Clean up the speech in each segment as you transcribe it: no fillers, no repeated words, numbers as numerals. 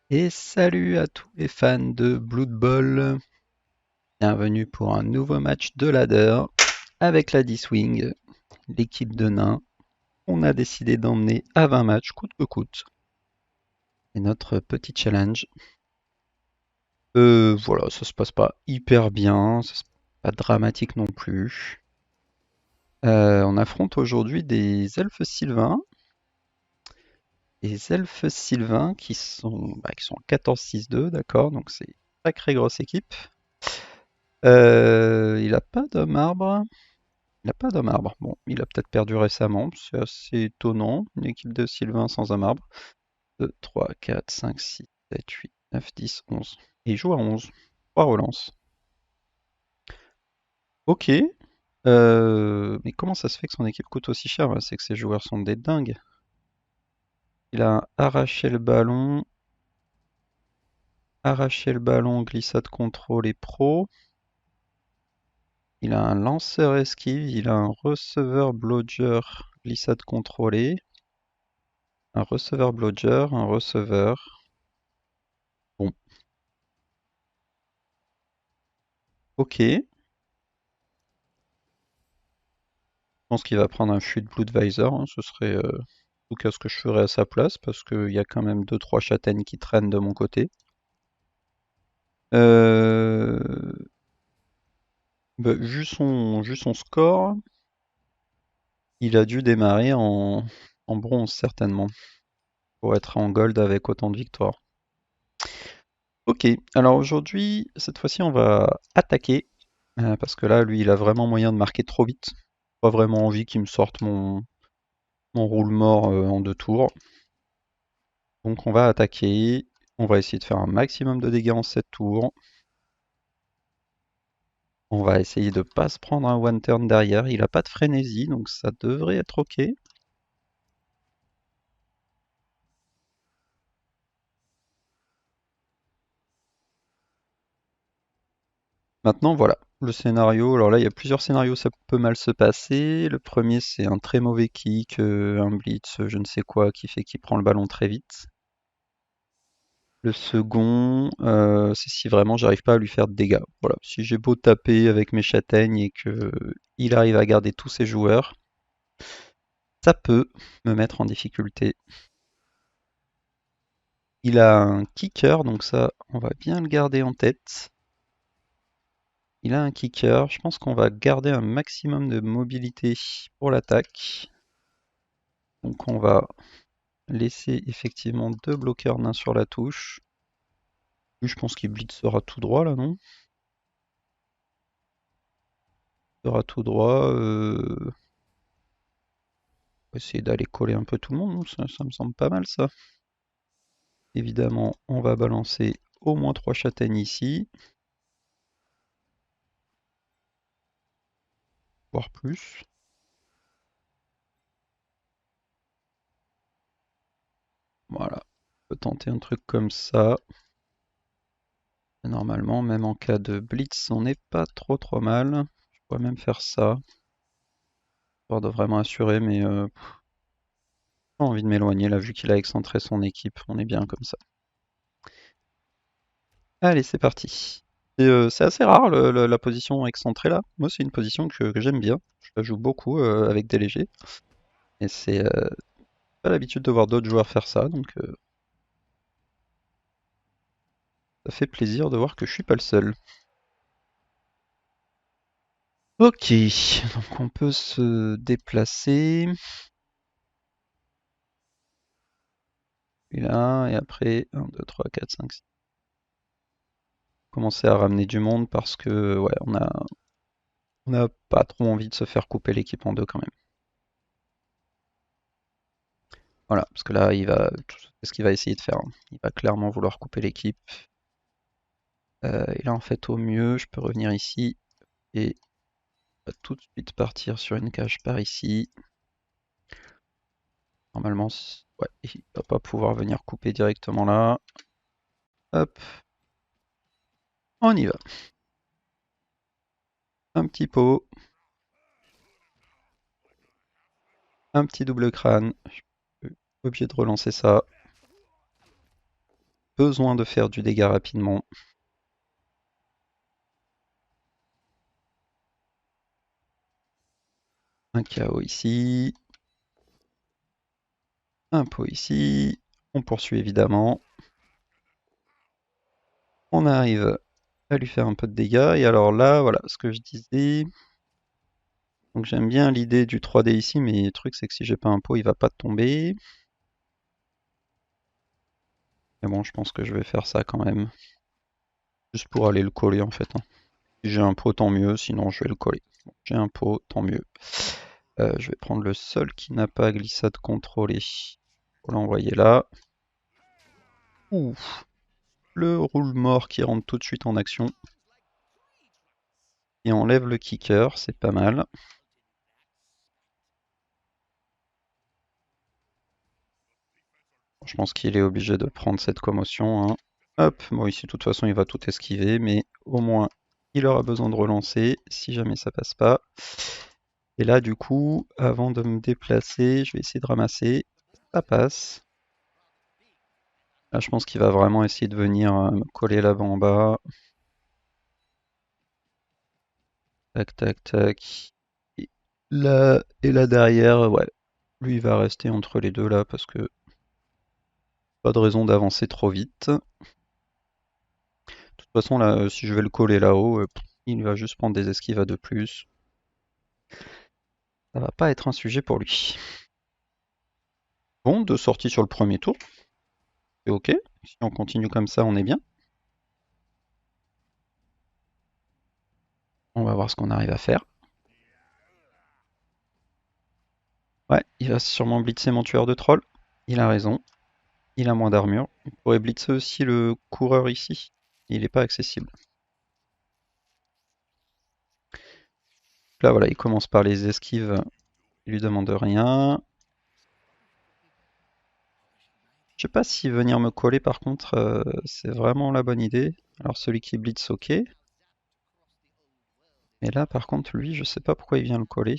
Et salut à tous les fans de Blood Bowl. Bienvenue pour un nouveau match de ladder avec la D-Swing, l'équipe de nains. On a décidé d'emmener à 20 matchs coûte que coûte. C'est notre petit challenge. Voilà, ça se passe pas hyper bien, c'est pas dramatique non plus. On affronte aujourd'hui des elfes sylvains. Des elfes sylvains qui sont 14-6-2, d'accord, donc c'est une sacrée grosse équipe. Il a pas d'homme arbre. Il n'a pas d'homme arbre. Bon, il a peut-être perdu récemment, c'est assez étonnant. Une équipe de Sylvain sans homme arbre. 2, 3, 4, 5, 6, 7, 8, 9, 10, 11. Et il joue à 11. 3 relances. Ok. Mais comment ça se fait que son équipe coûte aussi cher? C'est que ses joueurs sont des dingues. Il a arraché le ballon. Arraché le ballon, glissade contrôle et pro. Il a un lanceur esquive. Il a un receveur blodger, glissade contrôlée. Un receveur blodger, un receveur. Bon, ok. Je pense qu'il va prendre un Fluid Bloodvisor, hein. Ce serait en tout cas ce que je ferais à sa place, parce qu'il y a quand même deux trois châtaignes qui traînent de mon côté. Euh, vu son score, il a dû démarrer en bronze certainement, pour être en gold avec autant de victoires. Ok, alors aujourd'hui, cette fois-ci, on va attaquer, parce que là, lui, il a vraiment moyen de marquer trop vite. Pas vraiment envie qu'il me sorte mon roule mort en 2 tours. Donc on va attaquer, on va essayer de faire un maximum de dégâts en 7 tours. On va essayer de pas se prendre un one turn derrière, il a pas de frénésie, donc ça devrait être ok. Maintenant voilà, le scénario, alors là il y a plusieurs scénarios, ça peut mal se passer. Le premier c'est un très mauvais kick, un blitz, je ne sais quoi, qui fait qu'il prend le ballon très vite. Le second, c'est si vraiment j'arrive pas à lui faire de dégâts. Voilà, si j'ai beau taper avec mes châtaignes et que il arrive à garder tous ses joueurs, ça peut me mettre en difficulté. Il a un kicker, donc ça, on va bien le garder en tête. Il a un kicker, je pense qu'on va garder un maximum de mobilité pour l'attaque. Donc on va laisser effectivement deux bloqueurs nains sur la touche. Lui, je pense qu'il blitzera tout droit là, non? Il sera tout droit. On va essayer d'aller coller un peu tout le monde, ça me semble pas mal ça. Évidemment, on va balancer au moins 3 châtaignes ici, voire plus. Voilà, on peut tenter un truc comme ça. Normalement, même en cas de blitz, on n'est pas trop mal. Je pourrais même faire ça, histoire de vraiment assurer, mais pas envie de m'éloigner là, vu qu'il a excentré son équipe. On est bien comme ça. Allez, c'est parti. C'est assez rare la position excentrée là. Moi, c'est une position que j'aime bien. Je la joue beaucoup avec des légers. Et c'est pas l'habitude de voir d'autres joueurs faire ça, donc ça fait plaisir de voir que je suis pas le seul. Ok, donc on peut se déplacer. Et là, et après, 1, 2, 3, 4, 5, 6. Commencer à ramener du monde parce que ouais, on a pas trop envie de se faire couper l'équipe en deux quand même. Voilà, parce que là, c'est ce qu'il va essayer de faire, hein. Il va clairement vouloir couper l'équipe. Et là, en fait, au mieux, je peux revenir ici et on va tout de suite partir sur une cage par ici. Normalement, ouais, il va pas pouvoir venir couper directement là. Hop, on y va. Un petit pot, un petit double crâne. Je suis obligé de relancer ça. besoin de faire du dégât rapidement. Un KO ici. Un pot ici. On poursuit évidemment. On arrive à lui faire un peu de dégâts. Et alors là, voilà ce que je disais. Donc j'aime bien l'idée du 3D ici, mais le truc c'est que si j'ai pas un pot, il va pas tomber. Mais bon, je pense que je vais faire ça quand même. Juste pour aller le coller en fait, hein. Si j'ai un pot, tant mieux, sinon je vais le coller. Bon, j'ai un pot, tant mieux. Je vais prendre le seul qui n'a pas glissade contrôlée pour l'envoyer là. Ouf. Le roule-mort qui rentre tout de suite en action. Et enlève le kicker, c'est pas mal. Je pense qu'il est obligé de prendre cette commotion, hein. Hop, bon ici de toute façon il va tout esquiver, mais au moins il aura besoin de relancer si jamais ça passe pas. Et là du coup, avant de me déplacer, je vais essayer de ramasser. Ça passe. Là je pense qu'il va vraiment essayer de venir me coller là-bas en bas. Tac tac tac. Et là derrière, ouais. Lui il va rester entre les deux là parce que pas de raison d'avancer trop vite. De toute façon là, si je vais le coller là-haut, il va juste prendre des esquives à 2 plus. Ça va pas être un sujet pour lui. Bon, 2 sorties sur le premier tour. C'est ok. Si on continue comme ça, on est bien. On va voir ce qu'on arrive à faire. Ouais, il va sûrement blitzer mon tueur de troll. Il a raison. Il a moins d'armure. Il pourrait blitzer aussi le coureur ici. Il n'est pas accessible. Là, voilà, il commence par les esquives. Il lui demande rien. Je sais pas si venir me coller, par contre, c'est vraiment la bonne idée. Alors, celui qui blitz, ok. Mais là, par contre, lui, je sais pas pourquoi il vient le coller.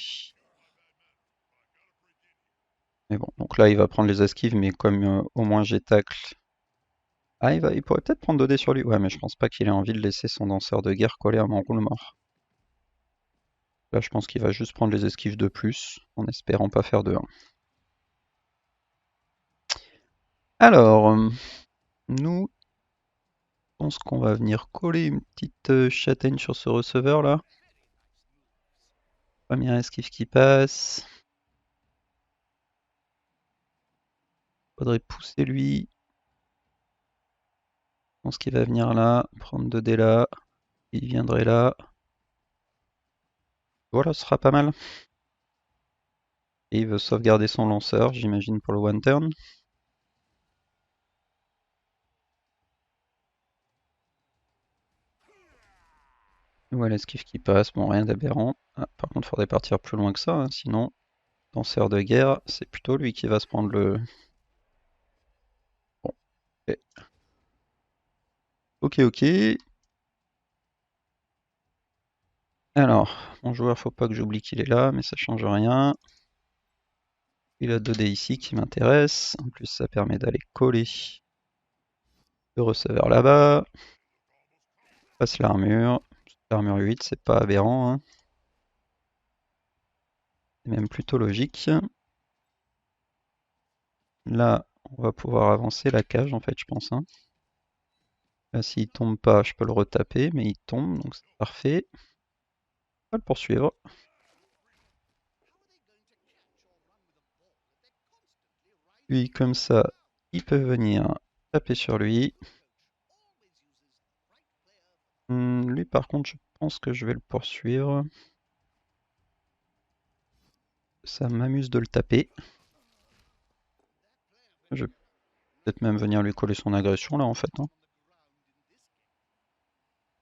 Mais bon, donc là, il va prendre les esquives, mais comme au moins j'ai tacle. Ah, il pourrait peut-être prendre 2 dés sur lui. Ouais, mais je pense pas qu'il ait envie de laisser son danseur de guerre coller à mon roule mort. Là, je pense qu'il va juste prendre les esquives de plus, en espérant pas faire de 1. Alors, nous, je pense qu'on va venir coller une petite châtaigne sur ce receveur là. Première esquive qui passe. Faudrait pousser lui. Je pense qu'il va venir là, prendre 2 dés là. Il viendrait là. Voilà, ce sera pas mal. Et il veut sauvegarder son lanceur, j'imagine, pour le one turn. Voilà, l'esquive qui passe, bon, rien d'aberrant. Ah, par contre, faudrait partir plus loin que ça, hein, sinon, danseur de guerre, c'est plutôt lui qui va se prendre le... Bon, ok, ok. Ok. Alors, mon joueur, faut pas que j'oublie qu'il est là, mais ça change rien. Il a 2 dés ici qui m'intéressent. En plus, ça permet d'aller coller le receveur là-bas. Passe l'armure. L'armure 8, c'est pas aberrant, hein. C'est même plutôt logique. Là, on va pouvoir avancer la cage, en fait, je pense, hein. Là, s'il tombe pas, je peux le retaper, mais il tombe, donc c'est parfait. On va le poursuivre. Lui, comme ça, il peut venir taper sur lui. Lui, par contre, je pense que je vais le poursuivre. Ça m'amuse de le taper. Je vais peut-être même venir lui coller son agression, là, en fait, hein.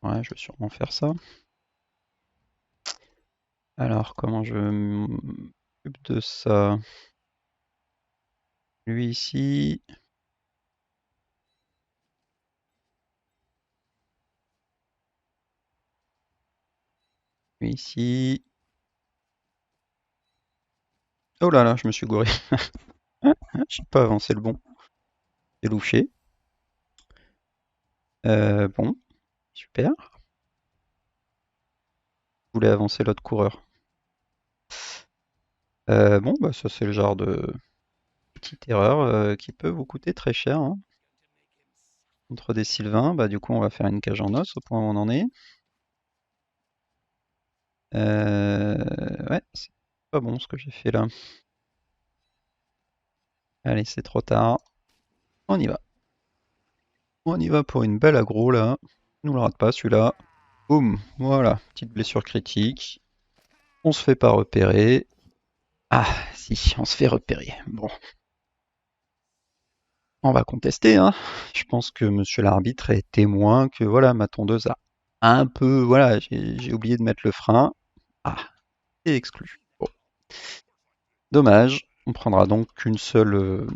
Ouais, je vais sûrement faire ça. Alors, comment je m'occupe de ça? Lui ici. Lui ici. Oh là là, je me suis gouré. J'ai pas avancé le bon. C'est louché. Bon, super. Je voulais avancer l'autre coureur. Bon, bah ça c'est le genre de petite erreur qui peut vous coûter très cher, hein. Contre des Sylvains, bah du coup on va faire une cage en os au point où on en est. Ouais, c'est pas bon ce que j'ai fait là. Allez, c'est trop tard. On y va. On y va pour une belle aggro là. On nous le rate pas celui-là. Boum, voilà, petite blessure critique. On se fait pas repérer. Ah, si, on se fait repérer. Bon, on va contester, hein. Je pense que monsieur l'arbitre est témoin que voilà, ma tondeuse a un peu, voilà, j'ai oublié de mettre le frein. Ah, c'est exclu. Bon, dommage. On prendra donc une seule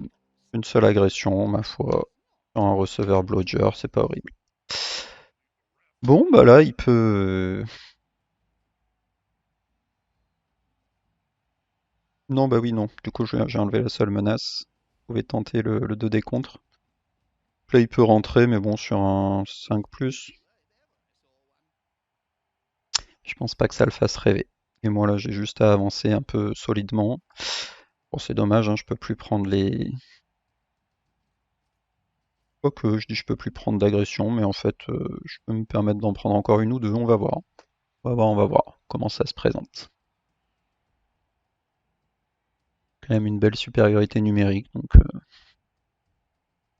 agression, ma foi. Sur un receveur blodger, c'est pas horrible. Bon, bah là, il peut. Non, bah oui, non. Du coup, j'ai enlevé la seule menace. Vous pouvez tenter le 2D contre. Là, il peut rentrer, mais bon, sur un 5+, je pense pas que ça le fasse rêver. Et moi, là, j'ai juste à avancer un peu solidement. Bon, c'est dommage, hein, je peux plus prendre les. Quoique, je dis je peux plus prendre d'agression, mais en fait, je peux me permettre d'en prendre encore une ou deux, on va voir. On va voir comment ça se présente. Quand même une belle supériorité numérique, donc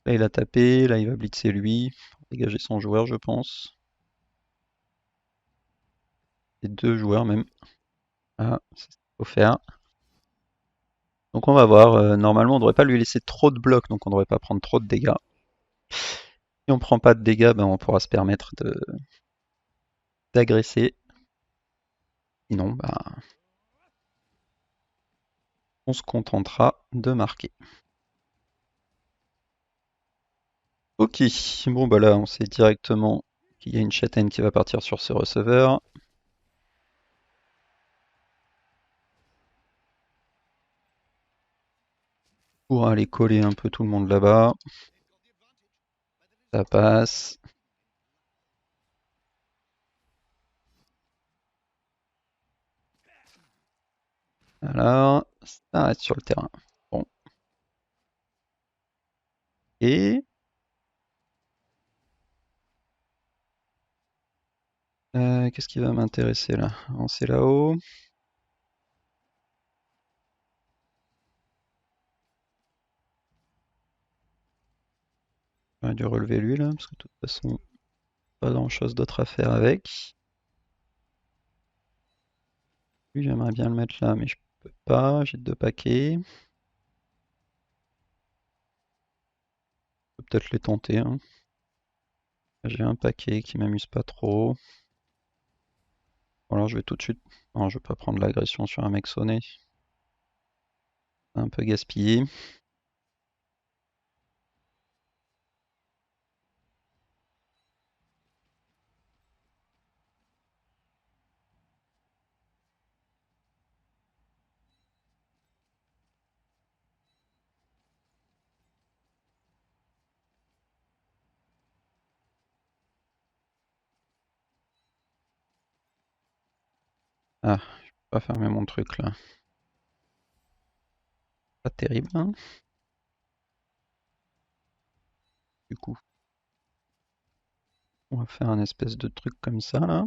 là il a tapé, là il va blitzer lui, pour dégager son joueur, je pense. Et deux joueurs même. Ah, c'est ce qu'il faut faire. Donc on va voir, normalement on devrait pas lui laisser trop de blocs, donc on devrait pas prendre trop de dégâts. Si on prend pas de dégâts, ben on pourra se permettre d'agresser. Sinon, ben, on se contentera de marquer. Ok, bon bah là on sait directement qu'il y a une châtaigne qui va partir sur ce receveur. Pour aller coller un peu tout le monde là-bas. Ça passe. Alors, ça reste sur le terrain. Bon. Et qu'est-ce qui va m'intéresser là? Avancer là-haut. J'aurais dû relever lui là, parce que de toute façon, pas grand-chose d'autre à faire avec. Lui, j'aimerais bien le mettre là, mais je peux pas. J'ai deux paquets. Je peux peut-être les tenter, hein. J'ai un paquet qui m'amuse pas trop. Bon, alors je vais tout de suite. Non, je vais pas prendre l'agression sur un mec sonné. Un peu gaspillé. Ah, je peux pas fermer mon truc là. Pas terrible, hein. Du coup, on va faire un espèce de truc comme ça là.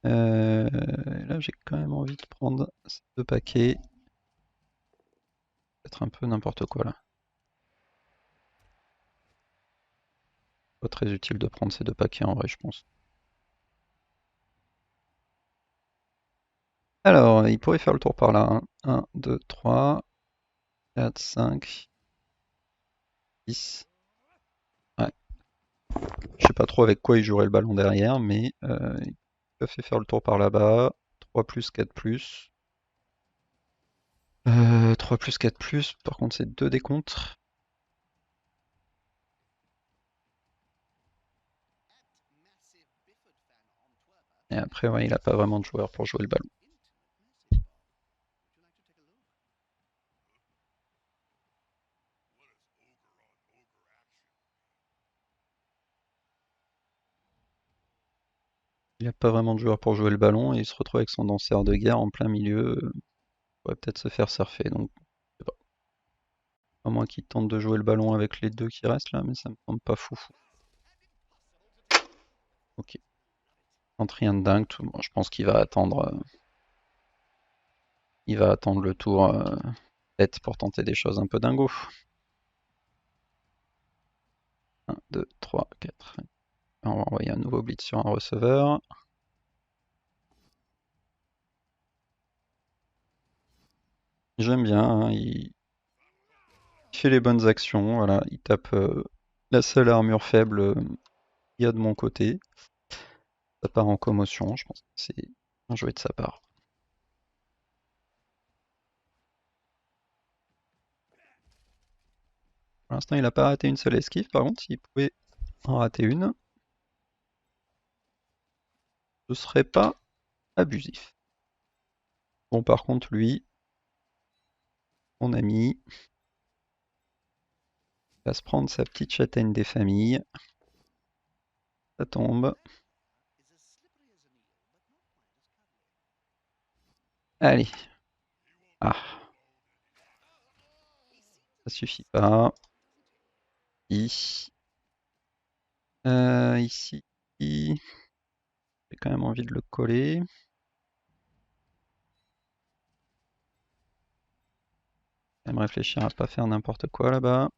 Là, j'ai quand même envie de prendre ces deux paquets. Peut-être un peu n'importe quoi là. Pas très utile de prendre ces deux paquets en vrai, je pense. Alors, il pourrait faire le tour par là, hein. 1, 2, 3, 4, 5, 6. Ouais. Je sais pas trop avec quoi il jouerait le ballon derrière, mais il peut faire le tour par là-bas. 3+, 4+. 3+, 4+. Par contre, c'est 2 décomptes. Et après, ouais, il a pas vraiment de joueur pour jouer le ballon. Il n'y a pas vraiment de joueur pour jouer le ballon et il se retrouve avec son danseur de guerre en plein milieu. Il pourrait peut-être se faire surfer, donc je sais pas. À moins qu'il tente de jouer le ballon avec les deux qui restent là, mais ça me semble pas foufou. Ok. Tente rien de dingue, bon, je pense qu'il va attendre. Il va attendre le tour tête pour tenter des choses un peu dingo. 1, 2, 3, 4. On va envoyer un nouveau blitz sur un receveur. J'aime bien, hein, il fait les bonnes actions, voilà, il tape la seule armure faible qu'il y a de mon côté. Ça part en commotion, je pense que c'est un jouet de sa part. Pour l'instant, il n'a pas raté une seule esquive, par contre, s'il pouvait en rater une, ce serait pas abusif. Bon, par contre, lui, mon ami, va se prendre sa petite châtaigne des familles. Ça tombe. Allez. Ah, ça suffit pas. Ici. Ici. J'ai quand même envie de le coller. Quand même réfléchir à pas faire n'importe quoi là-bas.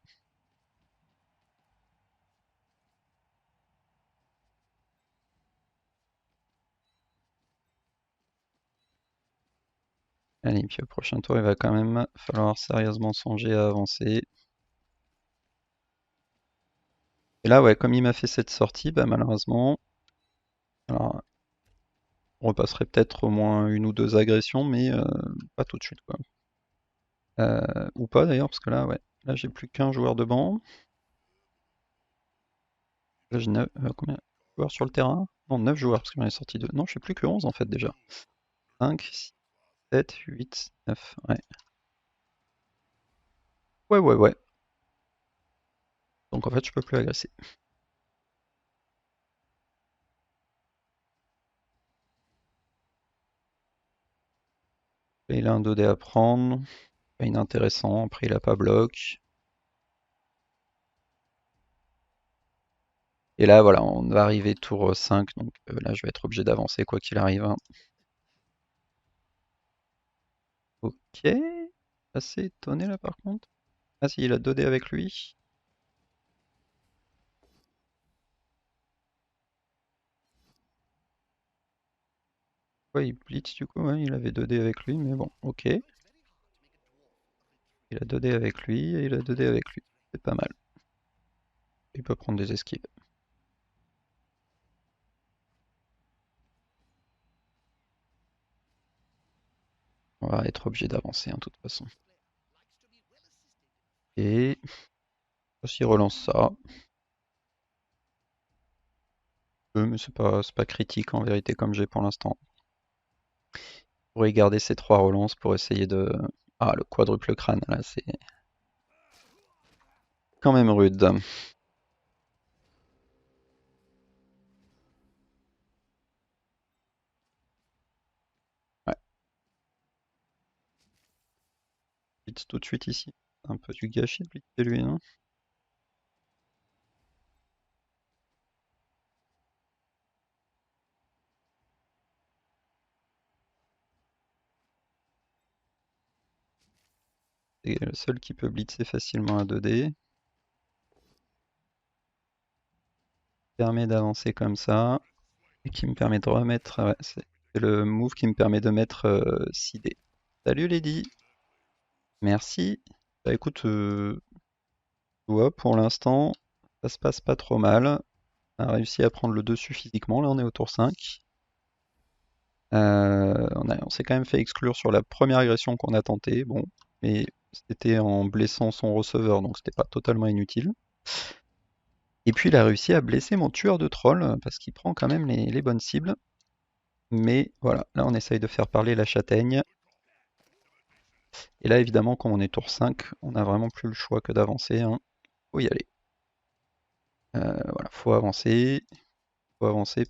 Allez, puis au prochain tour, il va quand même falloir sérieusement songer à avancer. Et là, ouais, comme il m'a fait cette sortie, bah malheureusement, alors, on repasserait peut-être au moins une ou deux agressions, mais pas tout de suite, quoi. Ou pas d'ailleurs, parce que là, ouais, là j'ai plus qu'un joueur de banc. Là j'ai combien de joueurs sur le terrain? Non, 9 joueurs, parce que j'en ai sorti 2. Non, je suis plus que 11 en fait déjà. 5, 6, 7, 8, 9, ouais. Ouais, ouais, ouais. Donc en fait, je peux plus agresser. Et il a un 2D à prendre. Pas inintéressant, après il a pas bloc. Et là, voilà, on va arriver tour 5, donc là, je vais être obligé d'avancer quoi qu'il arrive, hein. Ok. Assez étonné là par contre. Ah si, il a 2D avec lui. Ouais, il blitz du coup, ouais, il avait 2D avec lui, mais bon, ok. Il a 2D avec lui et il a 2D avec lui. C'est pas mal. Il peut prendre des esquives. On va être obligé d'avancer, hein, de toute façon. Et s'il relance ça. Mais c'est pas critique en vérité comme j'ai pour l'instant. Je pourrais garder ces 3 relances pour essayer de. Ah, le quadruple crâne, là, c'est quand même rude. Ouais, blitz tout de suite ici. Un peu du gâchis de blitzer lui, hein. C'est le seul qui peut blitzer facilement à 2D. Permet d'avancer comme ça. Et qui me permet de remettre. Ouais, c'est le move qui me permet de mettre 6D. Salut Lady. Merci. Bah écoute, tu vois, pour l'instant, ça se passe pas trop mal. On a réussi à prendre le dessus physiquement. Là, on est au tour 5. On s'est quand même fait exclure sur la première agression qu'on a tentée. Bon, mais c'était en blessant son receveur, donc c'était pas totalement inutile. Et puis il a réussi à blesser mon tueur de troll, parce qu'il prend quand même les bonnes cibles. Mais voilà, là on essaye de faire parler la châtaigne. Et là évidemment, quand on est tour 5, on n'a vraiment plus le choix que d'avancer, hein. Faut y aller. Voilà, faut avancer, faut avancer.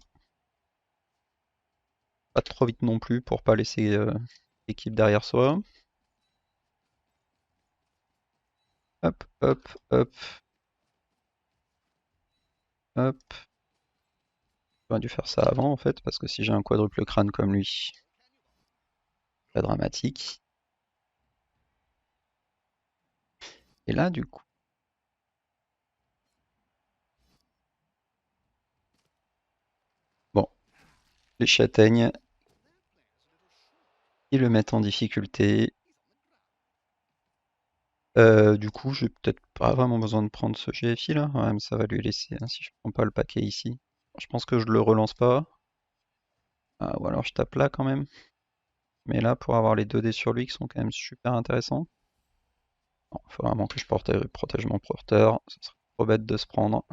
pas trop vite non plus pour pas laisser l'équipe derrière soi. Hop, hop, hop, hop. J'aurais dû faire ça avant en fait, parce que si j'ai un quadruple crâne comme lui, pas dramatique. Et là, du coup, bon, les châtaignes, ils le mettent en difficulté. Du coup, j'ai peut-être pas vraiment besoin de prendre ce GFI là. Ouais, mais ça va lui laisser, hein, si je prends pas le paquet ici. Je pense que je le relance pas. Ah, ou alors je tape là quand même. Mais là, pour avoir les 2 dés sur lui qui sont quand même super intéressants. Il faut vraiment que je protège mon porteur. Ce serait trop bête de se prendre.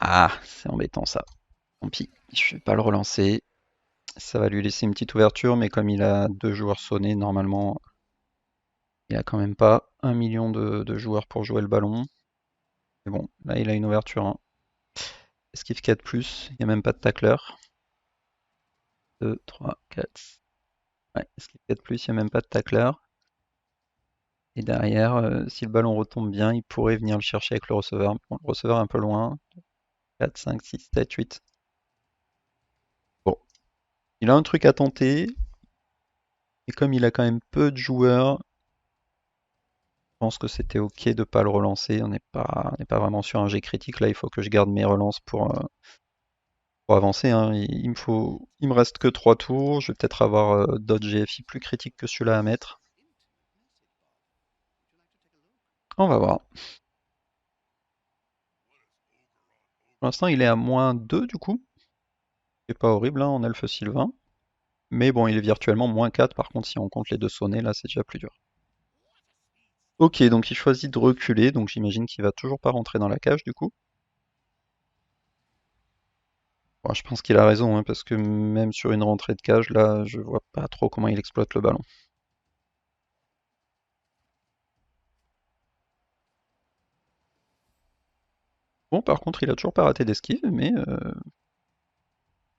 Ah, c'est embêtant ça. Tant pis, je vais pas le relancer. Ça va lui laisser une petite ouverture, mais comme il a 2 joueurs sonnés, normalement, il a quand même pas 1 million de joueurs pour jouer le ballon. Mais bon, là il a une ouverture, hein. Esquive 4+, il n'y a même pas de tacleur. 2, 3, 4. Ouais, esquive 4+, il n'y a même pas de tacleur. Et derrière, si le ballon retombe bien, il pourrait venir le chercher avec le receveur. Bon, le receveur est un peu loin. 4, 5, 6, 7, 8. Bon, il a un truc à tenter. Et comme il a quand même peu de joueurs, je pense que c'était ok de pas le relancer. On n'est pas vraiment sur un jet critique. Là, il faut que je garde mes relances pour avancer, hein. Il me reste que 3 tours. Je vais peut-être avoir d'autres GFI plus critiques que celui-là à mettre. On va voir. Pour l'instant, il est à -2 du coup. C'est pas horrible, hein, en elfe sylvain. Mais bon, il est virtuellement -4. Par contre, si on compte les 2 sonnets, là, c'est déjà plus dur. Ok, donc il choisit de reculer. Donc j'imagine qu'il va toujours pas rentrer dans la cage du coup. Bon, je pense qu'il a raison, hein, parce que même sur une rentrée de cage, là, je vois pas trop comment il exploite le ballon. Bon, par contre, il a toujours pas raté d'esquive, mais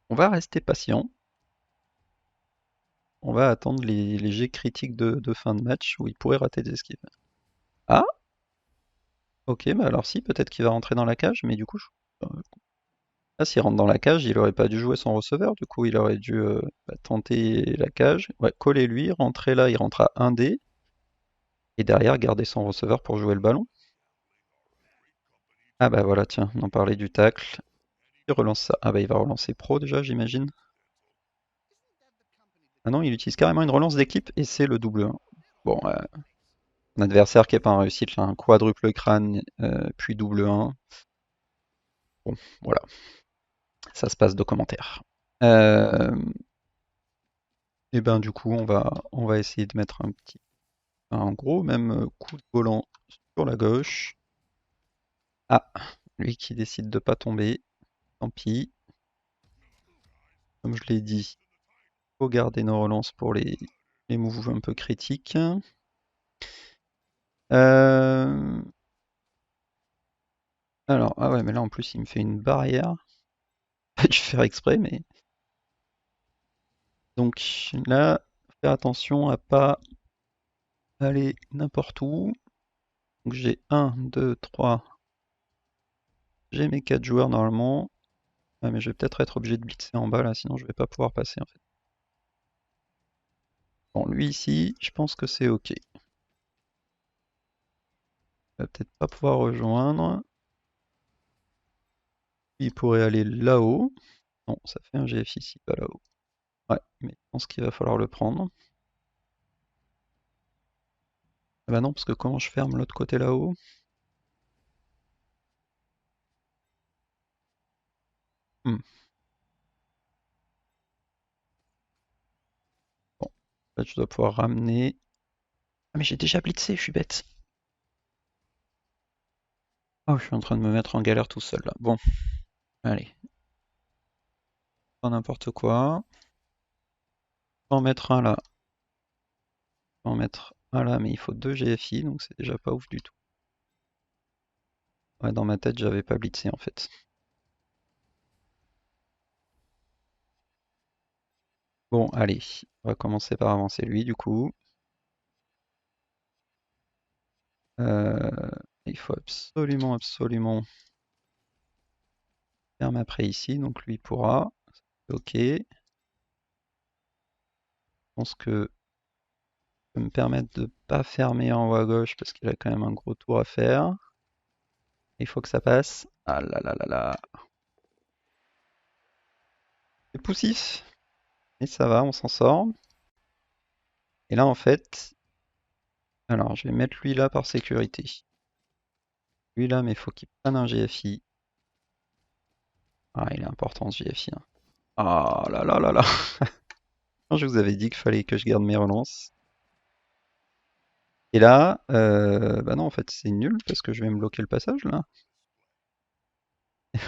on va rester patient. On va attendre les jets critiques de fin de match où il pourrait rater des esquives. Ah, ok, bah alors si, peut-être qu'il va rentrer dans la cage, mais du coup, ah, s'il rentre dans la cage, il aurait pas dû jouer son receveur, du coup, il aurait dû tenter la cage. Ouais, coller lui, rentrer là, il rentre à 1 dé, et derrière, garder son receveur pour jouer le ballon. Ah bah voilà, tiens, on en parlait du tacle. Il relance ça. Ah bah il va relancer pro déjà, j'imagine. Ah non, il utilise carrément une relance d'équipe et c'est le double 1. Bon, un adversaire qui n'est pas en réussite, là, un quadruple crâne, puis double 1. Bon, voilà, ça se passe de commentaires. Euh, et ben du coup, on va essayer de mettre un gros même coup de volant sur la gauche. Ah, lui qui décide de pas tomber, tant pis. Comme je l'ai dit, faut garder nos relances pour les moves un peu critiques. Euh, alors, ah ouais, mais là en plus il me fait une barrière. Pas dû faire exprès, mais. Donc là, faire attention à pas aller n'importe où. Donc j'ai 1, 2, 3. J'ai mes 4 joueurs normalement. Ah, mais je vais peut-être être obligé de blitzer en bas là, sinon je vais pas pouvoir passer en fait. Bon, lui ici, je pense que c'est ok. Il va peut-être pas pouvoir rejoindre. Il pourrait aller là-haut. Non, ça fait un GF ici, pas là-haut. Ouais, mais je pense qu'il va falloir le prendre. Ah bah non, parce que comment je ferme l'autre côté là-haut? Hmm. Bon, là je dois pouvoir ramener. Ah mais j'ai déjà blitzé, je suis bête. Oh, je suis en train de me mettre en galère tout seul là. Bon, allez, pas n'importe quoi. En mettre un là, en mettre un là, mais il faut 2 GFI, donc c'est déjà pas ouf du tout. Ouais, dans ma tête, j'avais pas blitzé en fait. Bon, allez, on va commencer par avancer lui du coup. Euh, il faut absolument, absolument ferme après ici, donc lui pourra. Ok, je pense que je peux me permettre de pas fermer en haut à gauche parce qu'il a quand même un gros tour à faire. Il faut que ça passe. Ah là là là là. C'est poussif, mais ça va, on s'en sort. Et là en fait, alors je vais mettre lui là par sécurité. Lui là, mais il faut qu'il prenne un GFI. Ah, il est important ce GFI, hein. Ah là là là là. Je vous avais dit qu'il fallait que je garde mes relances. Et là, bah non, en fait, c'est nul parce que je vais me bloquer le passage là.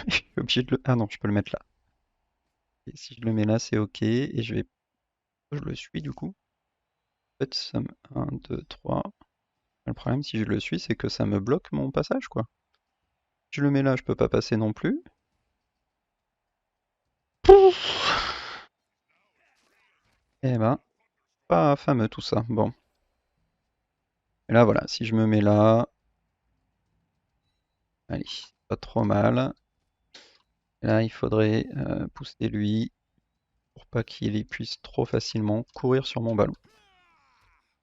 Je suis obligé de le. Ah non, je peux le mettre là. Et si je le mets là, c'est ok. Et je le suis du coup. En fait, ça me. 1, 2, 3. Le problème, si je le suis, c'est que ça me bloque mon passage quoi. Je le mets là, je peux pas passer non plus. Eh ben, pas fameux tout ça. Bon. Et là, voilà, si je me mets là. Allez, pas trop mal. Et là, il faudrait pousser lui pour pas qu'il puisse trop facilement courir sur mon ballon.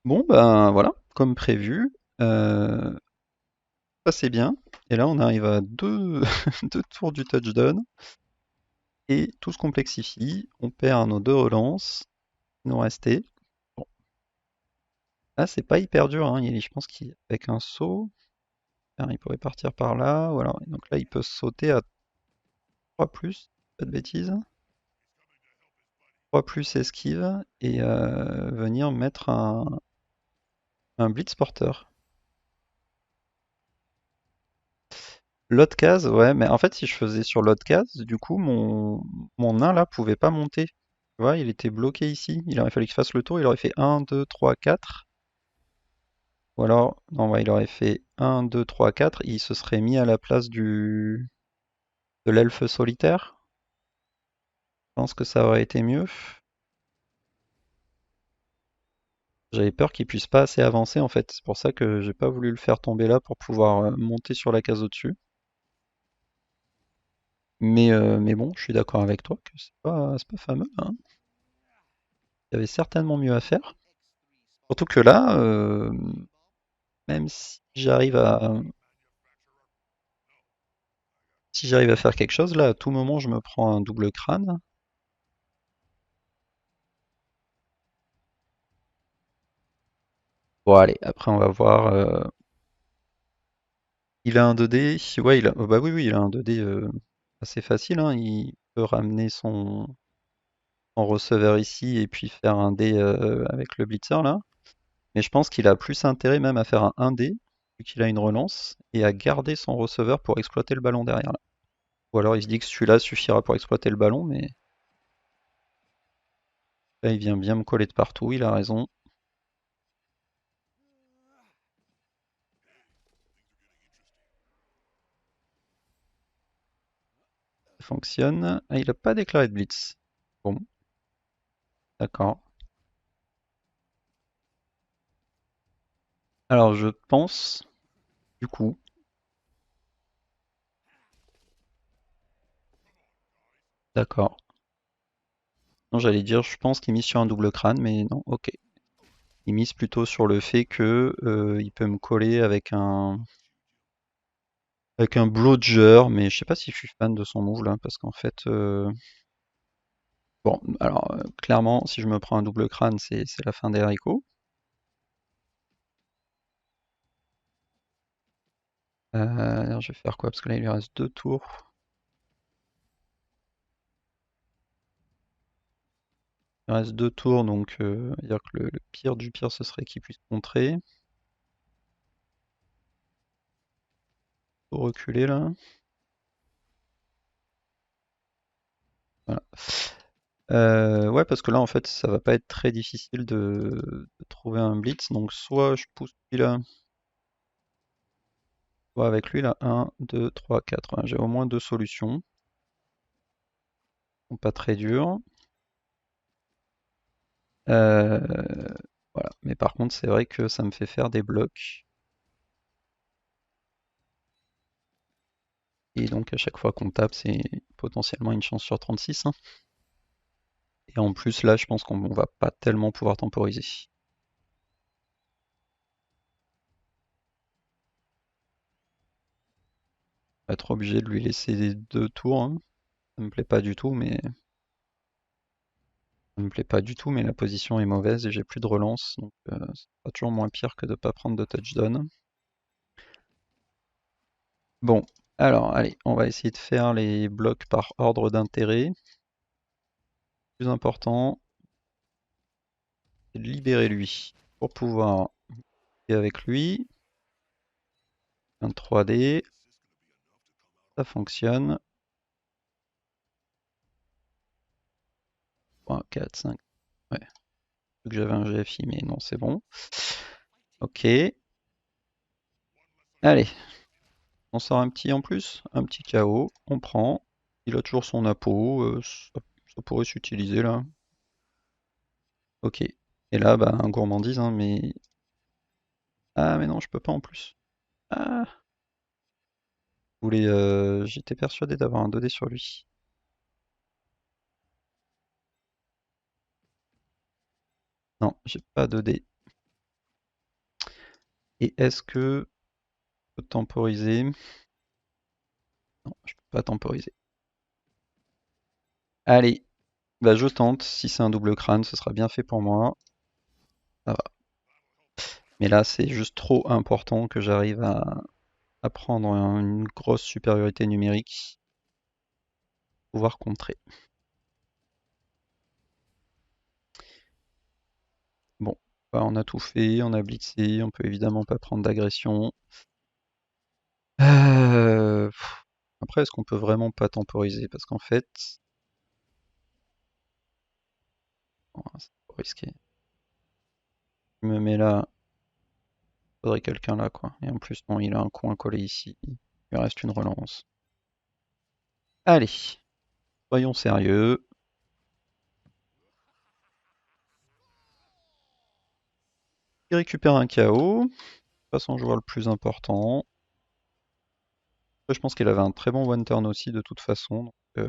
Bon, ben voilà, comme prévu, ça c'est bien. Et là, on arrive à deux, deux tours du touchdown et tout se complexifie. On perd nos deux relances qui nous restaient. Bon, là, c'est pas hyper dur, hein. Je pense qu'avec un saut, il pourrait partir par là. Voilà. Donc là, il peut sauter à 3 plus, pas de bêtises. 3 plus esquive et venir mettre un blitz porter. L'autre case, ouais, mais en fait, si je faisais sur l'autre case, du coup, mon nain là pouvait pas monter. Tu vois, il était bloqué ici. Il aurait fallu qu'il fasse le tour. Il aurait fait 1, 2, 3, 4. Ou alors, non, ouais, il aurait fait 1, 2, 3, 4. Il se serait mis à la place de l'elfe solitaire. Je pense que ça aurait été mieux. J'avais peur qu'il puisse pas assez avancer en fait. C'est pour ça que j'ai pas voulu le faire tomber là pour pouvoir monter sur la case au-dessus. Mais bon, je suis d'accord avec toi que c'est pas fameux, hein. Il y avait certainement mieux à faire. Surtout que là, même si j'arrive à faire quelque chose, là, à tout moment, je me prends un double crâne. Bon, allez, après, on va voir. Il a un 2D. Ouais, oh, bah oui, oui, il a un 2D assez facile, hein. Il peut ramener son receveur ici et puis faire un D avec le blitzer, là. Mais je pense qu'il a plus intérêt même à faire un 1D, vu qu'il a une relance, et à garder son receveur pour exploiter le ballon derrière, là. Ou alors il se dit que celui-là suffira pour exploiter le ballon, mais là, il vient bien me coller de partout, il a raison. Ça fonctionne. Ah, il a pas déclaré de blitz. Bon, d'accord. Alors je pense, du coup, d'accord. Non, j'allais dire, je pense qu'il mise sur un double crâne, mais non, ok. Il mise plutôt sur le fait que il peut me coller avec un blodger, mais je sais pas si je suis fan de son move là, parce qu'en fait, bon, alors clairement, si je me prends un double crâne, c'est la fin des haricots. Alors, je vais faire quoi? Parce que là, il lui reste 2 tours. Il reste 2 tours, donc dire que le pire du pire, ce serait qu'il puisse contrer. Faut reculer là. Voilà. Ouais, parce que là, en fait, ça va pas être très difficile de trouver un blitz. Donc, soit je pousse celui-là, soit avec lui, là. 1, 2, 3, 4. J'ai au moins 2 solutions. Sont pas très dures. Euh, voilà. Mais par contre, c'est vrai que ça me fait faire des blocs. Et donc à chaque fois qu'on tape, c'est potentiellement une chance sur 36, hein. Et en plus, là, je pense qu'on va pas tellement pouvoir temporiser. On va être obligé de lui laisser 2 tours, hein. Ça me plaît pas du tout, mais la position est mauvaise et j'ai plus de relance, donc c'est pas toujours moins pire que de pas prendre de touchdown. Bon, alors allez, on va essayer de faire les blocs par ordre d'intérêt. Le plus important, c'est de libérer lui pour pouvoir jouer avec lui. Un 3D, ça fonctionne. 3, 4, 5. Ouais, vu que j'avais un GFI, mais non, c'est bon. Ok. Allez, on sort un petit en plus, un petit KO, on prend. Il a toujours son apo, ça pourrait s'utiliser là. Ok. Et là, bah, un gourmandise, hein, mais... Ah, mais non, je peux pas en plus. Ah, j'étais persuadé d'avoir un 2D sur lui. Non, j'ai pas 2D. Et est-ce que je peux temporiser? Non, je peux pas temporiser. Allez, bah je tente. Si c'est un double crâne, ce sera bien fait pour moi. Ça va. Mais là, c'est juste trop important que j'arrive à prendre une grosse supériorité numérique, pouvoir contrer. Bon, bah, on a tout fait, on a blitzé, on peut évidemment pas prendre d'agression. Après, est-ce qu'on peut vraiment pas temporiser? Parce qu'en fait, oh, c'est trop risqué. Je me mets là, faudrait quelqu'un là, quoi. Et en plus, non, il a un coin collé ici. Il lui reste une relance. Allez, soyons sérieux. Il récupère un KO. De toute façon, joueur le plus important. Après, je pense qu'il avait un très bon one turn aussi, de toute façon. Donc,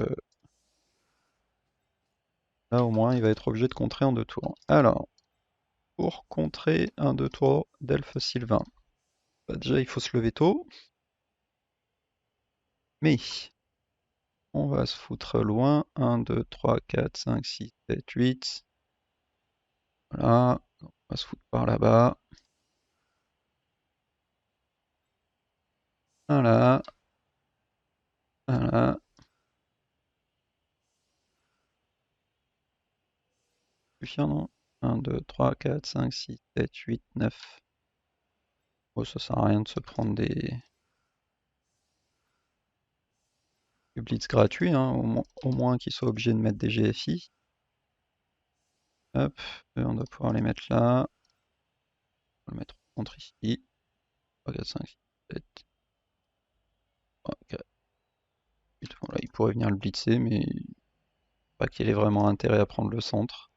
là, au moins, il va être obligé de contrer en 2 tours. Alors, pour contrer un 2 tours d'Elfe Sylvain, bah, déjà, il faut se lever tôt. Mais on va se foutre loin. 1, 2, 3, 4, 5, 6, 7, 8. Voilà. On va se foutre par là-bas. Voilà. Voilà. Suffire, non? 1, 2, 3, 4, 5, 6, 7, 8, 9. Oh, ça sert à rien de se prendre des blitz gratuits, hein. Au moins qu'ils soient obligés de mettre des GFI. Hop. On doit pouvoir les mettre là. On va le mettre au centre ici. 3, 4, 5, 6, 7. 3, 4, 8. Voilà, il pourrait venir le blitzer, mais pas qu'il ait vraiment intérêt à prendre le centre.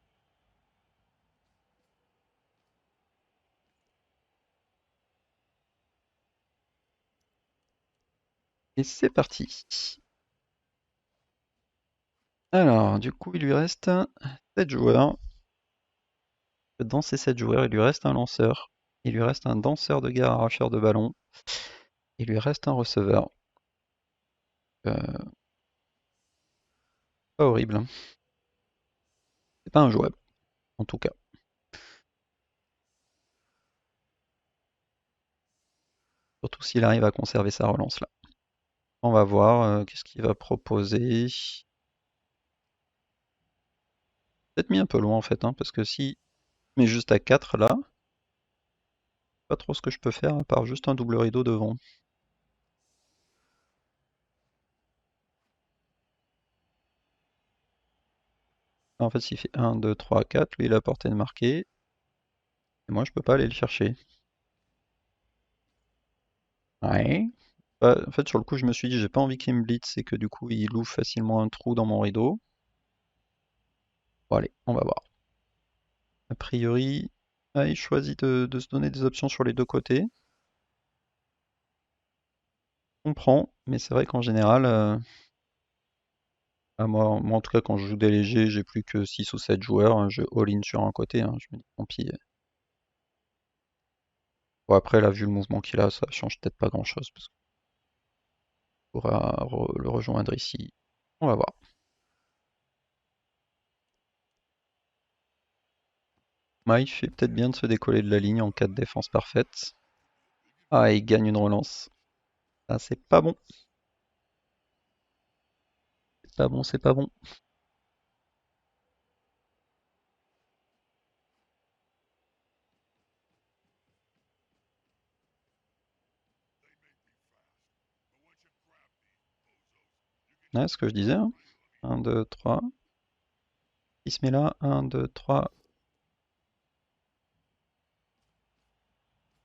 Et c'est parti. Alors, du coup, il lui reste 7 joueurs. Dans ces 7 joueurs, il lui reste un lanceur. Il lui reste un danseur de guerre arracheur de ballon. Il lui reste un receveur. Euh, Pas horrible, hein. C'est pas injouable, en tout cas. Surtout s'il arrive à conserver sa relance là. On va voir qu'est-ce qu'il va proposer. Peut-être mis un peu loin en fait, hein, parce que si mais juste à 4 là, pas trop ce que je peux faire à part juste un double rideau devant. En fait, s'il fait 1, 2, 3, 4, lui il a portée de marquer. Et moi je peux pas aller le chercher. Ouais. Bah, en fait, sur le coup, je me suis dit, j'ai pas envie qu'il me blitz et que du coup, il ouvre facilement un trou dans mon rideau. Bon, allez, on va voir. A priori, il choisit de se donner des options sur les deux côtés. On prend, mais c'est vrai qu'en général, moi en tout cas quand je joue des légers, j'ai plus que 6 ou 7 joueurs, hein, je all-in sur un côté, hein, je me dis tant pis. Bon après là vu le mouvement qu'il a, ça change peut-être pas grand-chose parce qu'on pourra le rejoindre ici. On va voir. Il fait peut-être bien de se décoller de la ligne en cas de défense parfaite. Ah, il gagne une relance. Ah, c'est pas bon. C'est pas bon, c'est pas bon. Ouais, ce que je disais, hein. 1, 2, 3. Il se met là. 1, 2, 3.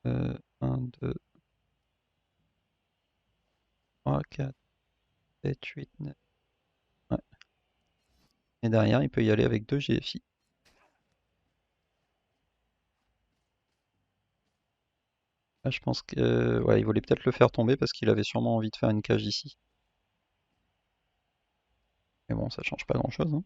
1, 2, 3, 4, 7, 8, 9. Ouais. Et derrière, il peut y aller avec 2 GFI. Là, je pense que ouais, il voulait peut-être le faire tomber parce qu'il avait sûrement envie de faire une cage ici. Mais bon, ça change pas grand-chose, hein.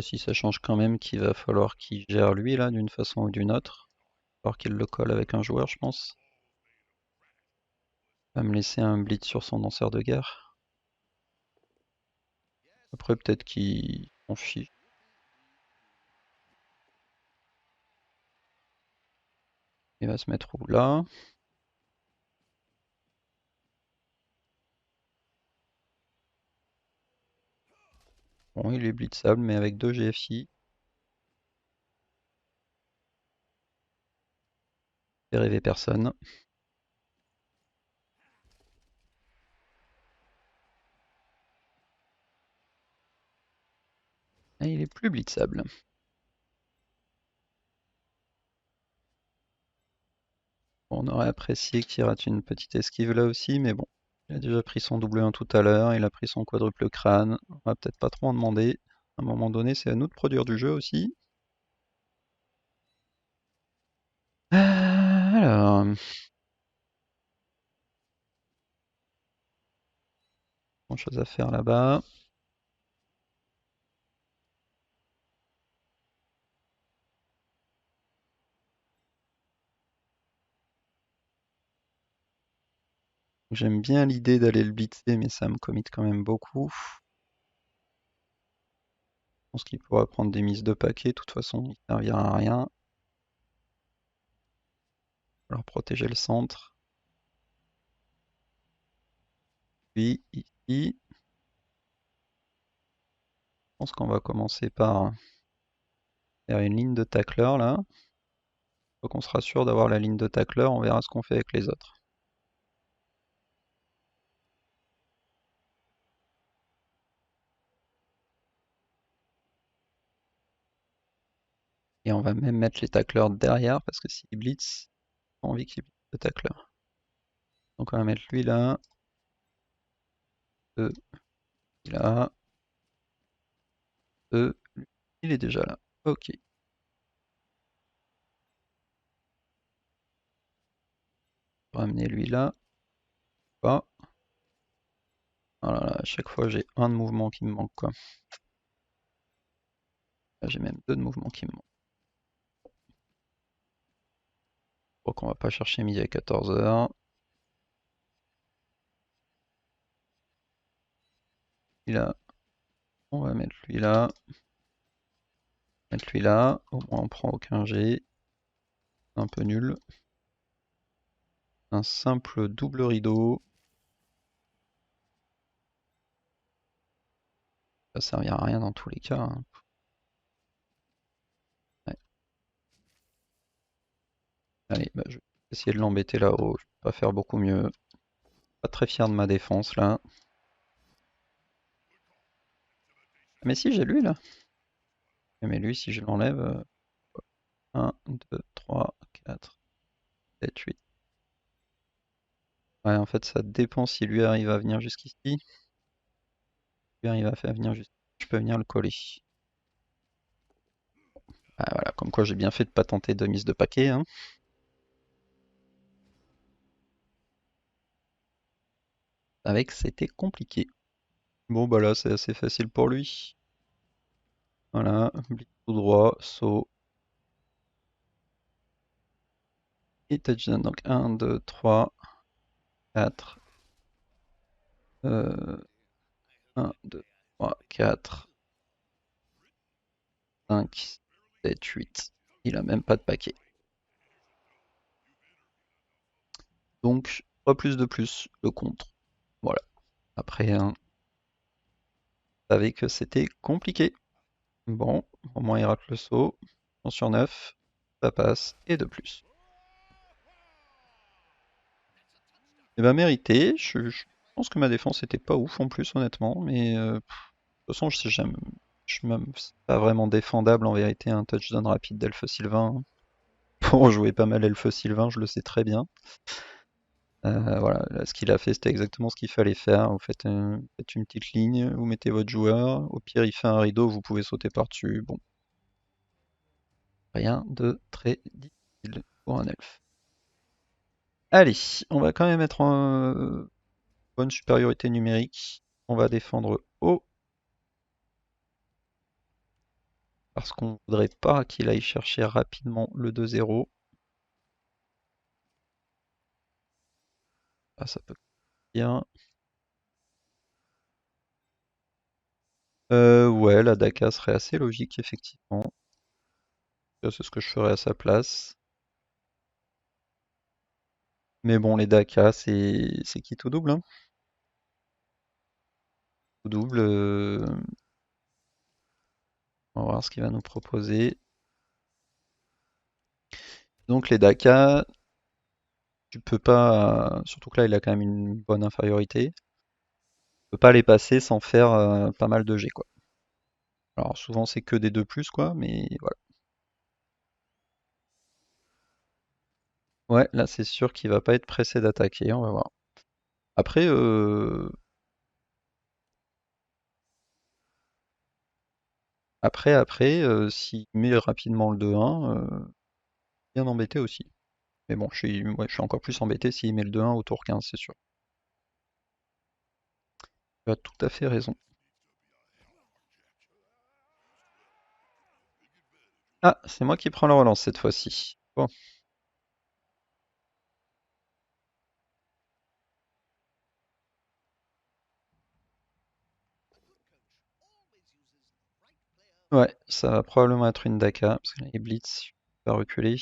Si ça change quand même qu'il va falloir qu'il gère lui là d'une façon ou d'une autre. Alors qu'il le colle avec un joueur, je pense. Va me laisser un blitz sur son danseur de guerre. Après, peut-être qu'il s'en fiche. Il va se mettre où là? Bon, il est blitzable, mais avec 2 GFI. Fait rêver personne. Et il est plus blitzable. Bon, on aurait apprécié qu'il rate une petite esquive là aussi, mais bon. Il a déjà pris son double 1 tout à l'heure, il a pris son quadruple crâne. On va peut-être pas trop en demander. À un moment donné, c'est à nous de produire du jeu aussi. Alors, grand chose à faire là-bas. J'aime bien l'idée d'aller le blitzer, mais ça me commit quand même beaucoup. Je pense qu'il pourra prendre des mises de paquet, de toute façon, il servira à rien. Alors protéger le centre. Puis ici, je pense qu'on va commencer par faire une ligne de tacleur là. Faut qu'on se rassure d'avoir la ligne de tacleur, on verra ce qu'on fait avec les autres. Et on va même mettre les tacleurs derrière parce que s'il blitz, j'ai pas envie qu'il blitz le tacleur. Donc on va mettre lui là, lui là, lui. Il est déjà là. Ok. Ramener lui là. Pas. Oh là là, à chaque fois j'ai un de mouvement qui me manque quoi. Là j'ai même 2 de mouvements qui me manquent. Donc on va pas chercher midi à 14h. Lui là, on va mettre lui là. Mettre lui là. Au moins on prend aucun G. Un peu nul. Un simple double rideau. Ça servira à rien dans tous les cas, hein. Ouais. Allez, bah, je vais essayer de l'embêter là-haut. Je peux pas faire beaucoup mieux. Pas très fier de ma défense là. Mais si, j'ai lui là. Mais lui, si je l'enlève. 1, 2, 3, 4, 7, 8. Ouais, en fait, ça dépend si lui arrive à venir jusqu'ici. Si lui arrive à faire venir jusqu'ici, je peux venir le coller. Ah, voilà, comme quoi j'ai bien fait de pas tenter de mise de paquet, hein. Avec, c'était compliqué. Bon, bah là, c'est assez facile pour lui. Voilà, blitz tout droit, saut. Et touchdown. Donc 1, 2, 3, 4. 1, 2, 3, 4, 5, 7, 8. Il a même pas de paquet. Donc 3 plus, le contre. Voilà. Après, hein, vous savez que c'était compliqué. Bon, au moins il rate le saut. 1 sur 9, ça passe. Et de plus. Et ben mérité. Je pense que ma défense était pas ouf en plus, honnêtement. Mais de toute façon, je m'aime c'est pas vraiment défendable en vérité un touchdown rapide d'Elfe Sylvain, hein. Pour jouer pas mal Elfe Sylvain, je le sais très bien. Voilà, là, ce qu'il a fait, c'était exactement ce qu'il fallait faire. Vous faites une petite ligne, vous mettez votre joueur. Au pire, il fait un rideau, vous pouvez sauter par-dessus. Bon, rien de très difficile pour un elfe. Allez, on va quand même être en bonne supériorité numérique. On va défendre haut parce qu'on voudrait pas qu'il aille chercher rapidement le 2-0. Ah, ça peut bien. Ouais, la Daka serait assez logique, effectivement. C'est ce que je ferais à sa place. Mais bon, les Daka, c'est qui tout double, hein? Tout double. On va voir ce qu'il va nous proposer. Donc les Daka, tu peux pas, surtout que là il a quand même une bonne infériorité, tu peux pas les passer sans faire pas mal de G quoi. Alors souvent c'est que des 2 plus quoi, mais voilà. Ouais, là c'est sûr qu'il va pas être pressé d'attaquer, on va voir. Après, s'il met rapidement le 2-1, bien embêté aussi. Mais bon, ouais, je suis encore plus embêté s'il met le 2-1 au tour 15, c'est sûr. Tu as tout à fait raison. Ah, c'est moi qui prends la relance cette fois-ci. Bon. Ouais, ça va probablement être une Daka, parce que là, il blitz, il va reculer.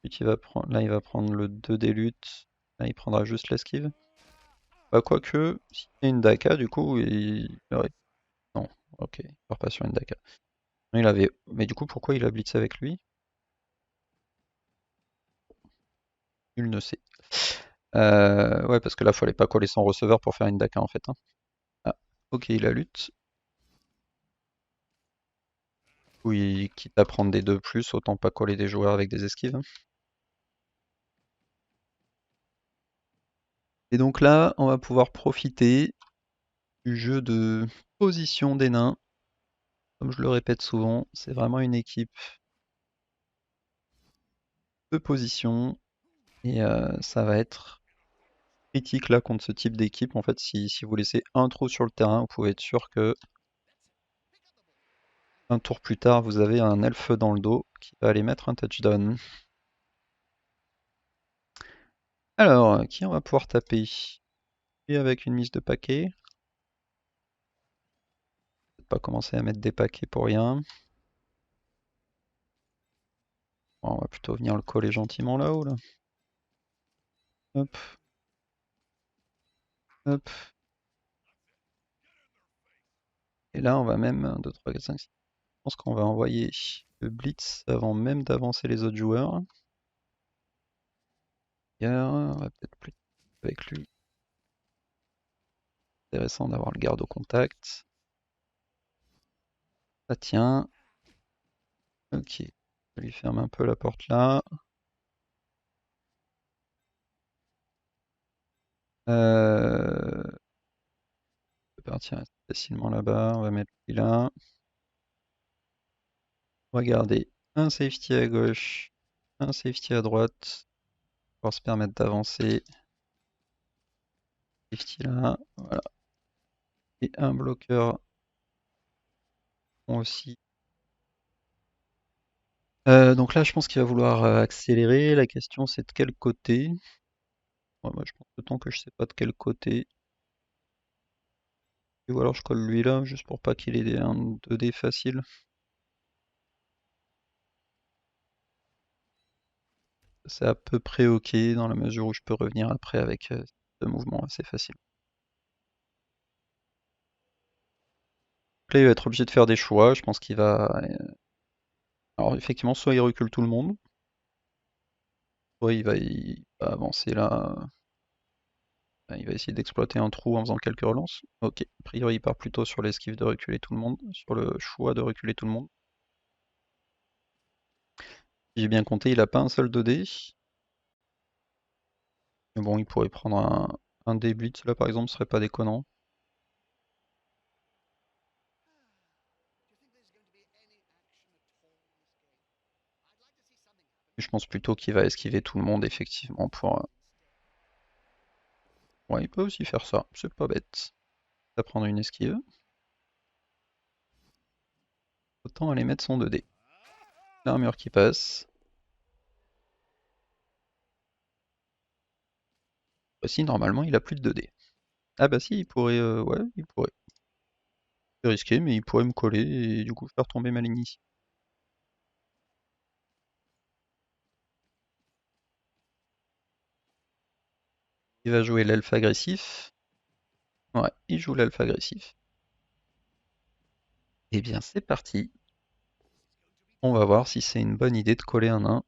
Ensuite, là, il va prendre le 2 des luttes. Là, il prendra juste l'esquive. Bah, quoique, s'il y a une Daka, du coup, il aurait... Non, ok, il part pas sur une Daka. Non, il avait... Mais du coup, pourquoi il a blitzé avec lui? Nul ne sait. Ouais, parce que là, fallait pas coller son receveur pour faire une Daka, en fait, hein. Ah, ok, il a lutte. Oui, quitte à prendre des 2 plus, autant pas coller des joueurs avec des esquives, hein. Et donc là, on va pouvoir profiter du jeu de position des nains. Comme je le répète souvent, c'est vraiment une équipe de position et ça va être critique là contre ce type d'équipe. En fait, si vous laissez un trou sur le terrain, vous pouvez être sûr que un tour plus tard, vous avez un elfe dans le dos qui va aller mettre un touchdown. Alors, qui on va pouvoir taper? Et avec une mise de paquet. Peut-être pas commencer à mettre des paquets pour rien. Bon, on va plutôt venir le coller gentiment là-haut là. Hop, hop. Et là, on va même 1, 2, 3, 4, 5, 6. Je pense qu'on va envoyer le blitz avant même d'avancer les autres joueurs. On va peut-être plus avec lui. Intéressant d'avoir le garde au contact. Ça tient. Ok, je lui ferme un peu la porte là. On peut partir assez facilement là-bas. On va mettre lui là. Regardez, un safety à gauche, un safety à droite, pour se permettre d'avancer. Safety là, voilà. Et un bloqueur aussi. Donc là, je pense qu'il va vouloir accélérer. La question, c'est de quel côté. Ouais, moi, je pense autant que je sais pas de quel côté. Ou alors je colle lui là, juste pour pas qu'il ait un 2D facile. C'est à peu près ok dans la mesure où je peux revenir après avec ce mouvement assez facile. Donc là, il va être obligé de faire des choix. Je pense qu'il va. Alors, effectivement, soit il recule tout le monde, soit il va avancer là. Il va essayer d'exploiter un trou en faisant quelques relances. Ok, a priori, il part plutôt sur l'esquive de reculer tout le monde, sur le choix de reculer tout le monde. Si j'ai bien compté, il a pas un seul 2D. Mais bon, il pourrait prendre un D Blitz là par exemple, ce serait pas déconnant. Je pense plutôt qu'il va esquiver tout le monde effectivement pour. Ouais, il peut aussi faire ça, c'est pas bête. Ça prendre une esquive. Autant aller mettre son 2D. L'armure qui passe. Bah si, normalement il a plus de 2D. Ah bah si, il pourrait. Ouais, il pourrait. C'est risqué, mais il pourrait me coller et du coup faire tomber ma ligne ici. Il va jouer l'elfe agressif. Ouais, il joue l'elfe agressif. Eh bien, c'est parti. On va voir si c'est une bonne idée de coller un nain.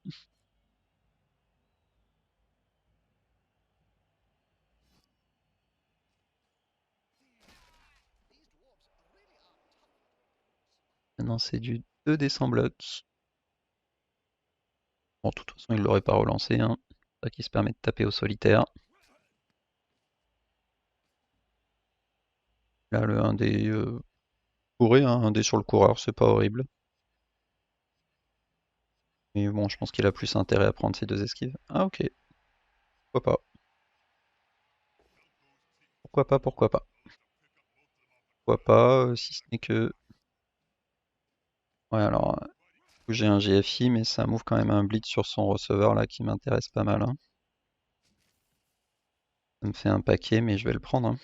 Maintenant, c'est du 2D sans bloc. Bon, de toute façon, il l'aurait pas relancé, hein. C'est ça qui se permet de taper au solitaire. Là, le 1D pourrait, hein, 1D sur le coureur, c'est pas horrible. Mais bon, je pense qu'il a plus intérêt à prendre ces deux esquives. Ah, ok. Pourquoi pas. Pourquoi pas, pourquoi pas. Pourquoi pas, si ce n'est que. Ouais, alors, j'ai un GFI, mais ça m'ouvre quand même un blitz sur son receveur là qui m'intéresse pas mal, hein. Ça me fait un paquet, mais je vais le prendre, hein.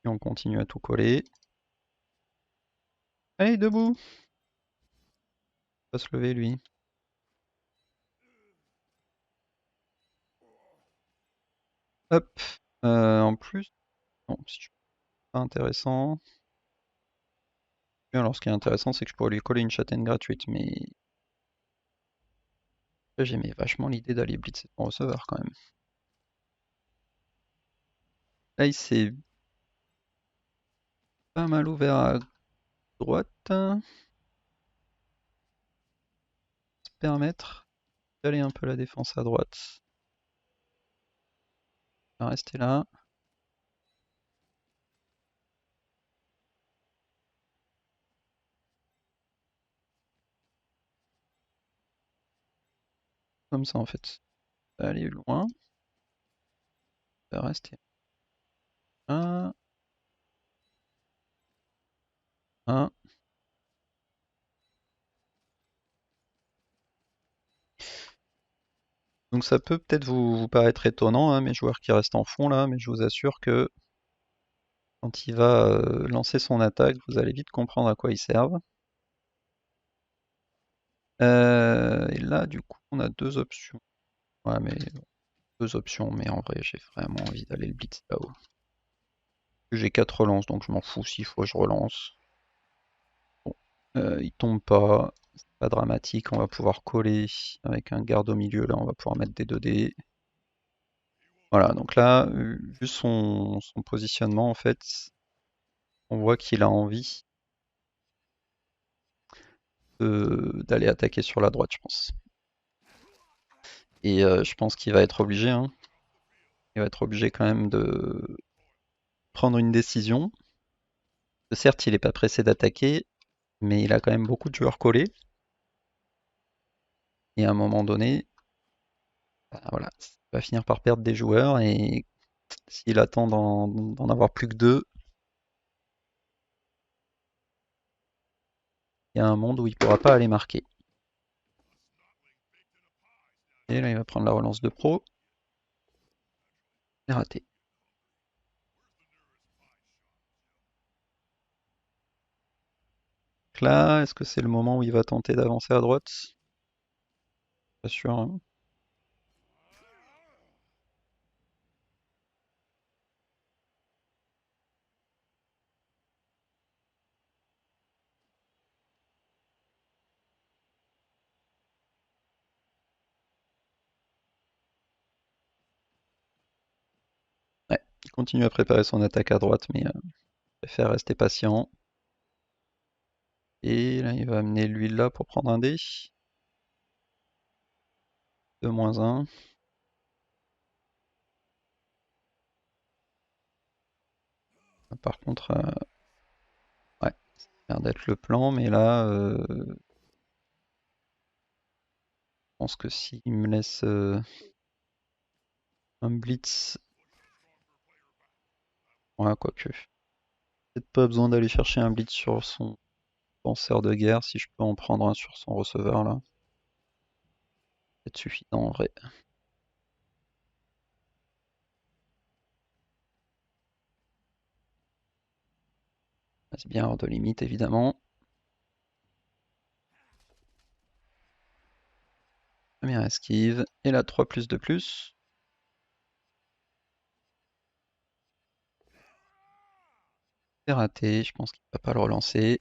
Et on continue à tout coller. Allez, debout! Va se lever, lui. Hop. En plus, non, si je pas intéressant. Alors, ce qui est intéressant, c'est que je pourrais lui coller une châtaigne gratuite, mais là, j'aimais vachement l'idée d'aller blitzer son receveur quand même. Là, il s'est pas mal ouvert à droite. Se permettre d'aller un peu la défense à droite. Il va rester là. Comme ça, en fait. Il va aller loin. Il va rester un, un. Donc ça peut peut-être vous paraître étonnant, hein, mes joueurs qui restent en fond là, mais je vous assure que quand il va lancer son attaque, vous allez vite comprendre à quoi ils servent. Et là, du coup, on a deux options. Ouais, mais deux options, mais en vrai, j'ai vraiment envie d'aller le blitz là-haut. J'ai 4 relances, donc je m'en fous s'il faut je relance. Bon, il tombe pas, c'est pas dramatique, on va pouvoir coller avec un garde au milieu, là on va pouvoir mettre des 2D. Voilà, donc là, vu son positionnement en fait, on voit qu'il a envie d'aller attaquer sur la droite, je pense. Et je pense qu'il va être obligé, hein. Il va être obligé quand même de prendre une décision. Certes, il n'est pas pressé d'attaquer, mais il a quand même beaucoup de joueurs collés. Et à un moment donné, bah, voilà, il va finir par perdre des joueurs. Et s'il attend d'en avoir plus que deux, il y a un monde où il ne pourra pas aller marquer. Et là, il va prendre la relance de pro. C'est raté. Donc là, est-ce que c'est le moment où il va tenter d'avancer à droite? Pas sûr, hein. Ouais, il continue à préparer son attaque à droite, mais préfère rester patient. Et là, il va amener l'huile là pour prendre un dé. 2-1. Par contre, ouais, ça a l'air d'être le plan, mais là, je pense que s'il me laisse un blitz, ouais, quoique. Peut-être pas besoin d'aller chercher un blitz sur son penseur de guerre, si je peux en prendre un sur son receveur là. C'est suffisant en vrai. C'est bien hors de limite évidemment. Première esquive, et là 3 plus de plus. C'est raté, je pense qu'il va pas le relancer.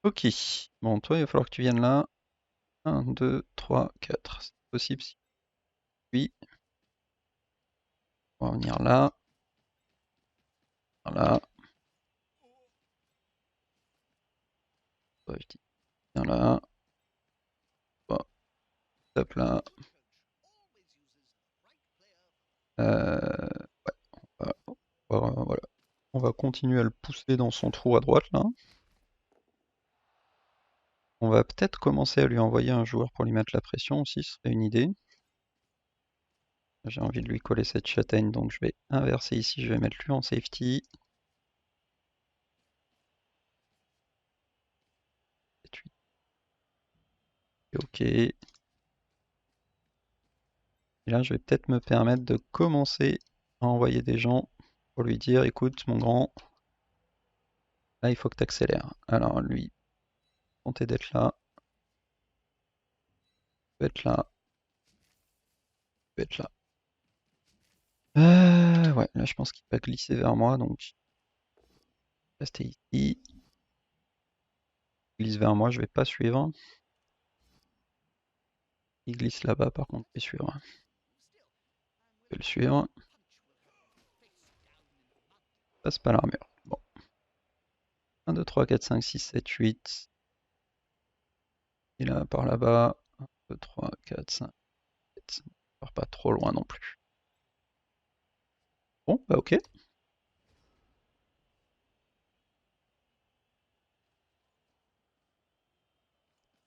Ok, bon toi il va falloir que tu viennes là. 1, 2, 3, 4. C'est possible si oui. On va venir là. Voilà. Ouais, je dis viens là. Bon, hop là. Ouais, voilà. On va continuer à le pousser dans son trou à droite là. On va peut-être commencer à lui envoyer un joueur pour lui mettre la pression aussi, ce serait une idée. J'ai envie de lui coller cette châtaigne, donc je vais inverser ici, je vais mettre lui en safety. 7, 8. Ok. Et là, je vais peut-être me permettre de commencer à envoyer des gens pour lui dire, écoute, mon grand, là, il faut que tu accélères. Alors, lui, tenter d'être là, être là, être là. Ouais, là, je pense qu'il va glisser vers moi, donc rester ici. Il glisse vers moi, je vais pas suivre. Il glisse là-bas, par contre, je vais suivre. Je vais le suivre. Passe pas l'armure. Bon. 1, 2, 3, 4, 5, 6, 7, 8. Et là, par là-bas. 1, 2, 3, 4, 5, 7. On part pas trop loin non plus. Bon, bah ok.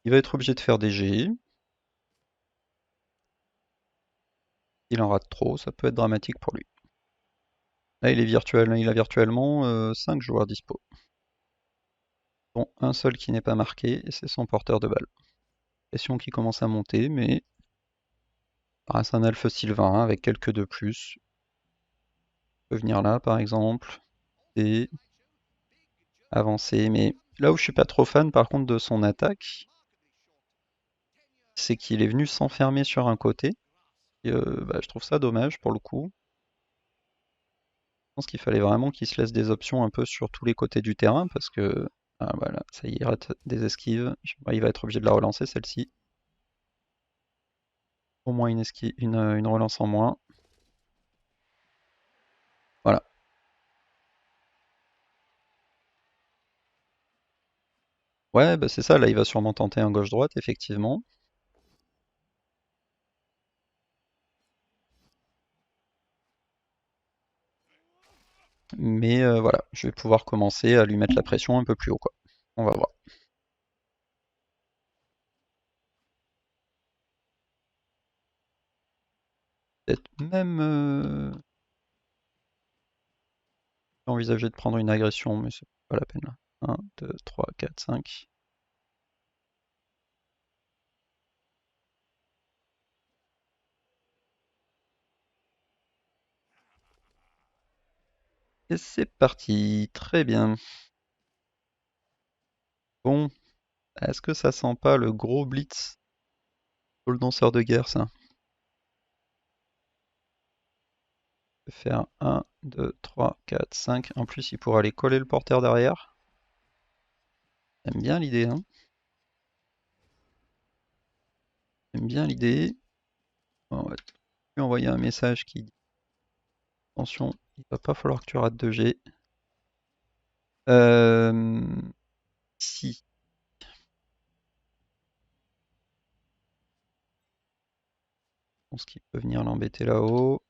Il va être obligé de faire des G. Il en rate trop, ça peut être dramatique pour lui. Là, il est virtuel, il a virtuellement 5 joueurs dispo. Dont un seul qui n'est pas marqué, et c'est son porteur de balle. Pression qui commence à monter, mais ça reste un Elfe Sylvain avec quelques de plus. Il peut venir là, par exemple, et avancer. Mais là où je suis pas trop fan, par contre, de son attaque, c'est qu'il est venu s'enfermer sur un côté. Et, bah, je trouve ça dommage pour le coup. Je pense qu'il fallait vraiment qu'il se laisse des options un peu sur tous les côtés du terrain parce que ah, voilà, ça y est, il rate des esquives. Il va être obligé de la relancer celle-ci. Au moins une relance en moins. Voilà. Ouais, bah c'est ça, là il va sûrement tenter un gauche-droite, effectivement. Mais voilà, je vais pouvoir commencer à lui mettre la pression un peu plus haut, quoi. On va voir. Peut-être même envisager de prendre une agression, mais c'est pas la peine là. 1, 2, 3, 4, 5. Et c'est parti, très bien. Bon, est-ce que ça sent pas le gros blitz pour le danseur de guerre, ça? Je vais faire 1, 2, 3, 4, 5. En plus, il pourra aller coller le porteur derrière. J'aime bien l'idée, hein. J'aime bien l'idée. On va lui envoyer un message qui dit attention, il va pas falloir que tu rates 2G. Si, je pense qu'il peut venir l'embêter là-haut.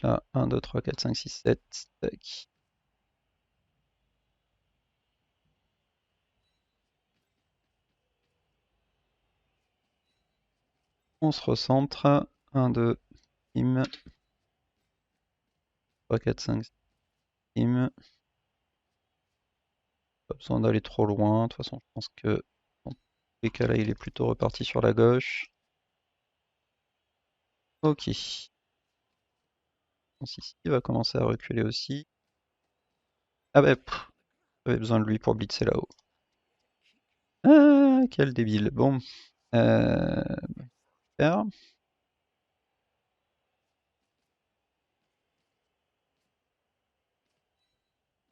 Là, 1, 2, 3, 4, 5, 6, 7. Tac. On se recentre. 1, 2, team. 3, 4, 5, team. Pas besoin d'aller trop loin. De toute façon, je pense que dans tous les cas là, il est plutôt reparti sur la gauche. Ok. Ici, il va commencer à reculer aussi. Ah bah, j'avais besoin de lui pour blitzer là-haut. Ah, quel débile. Bon. Euh, Faire.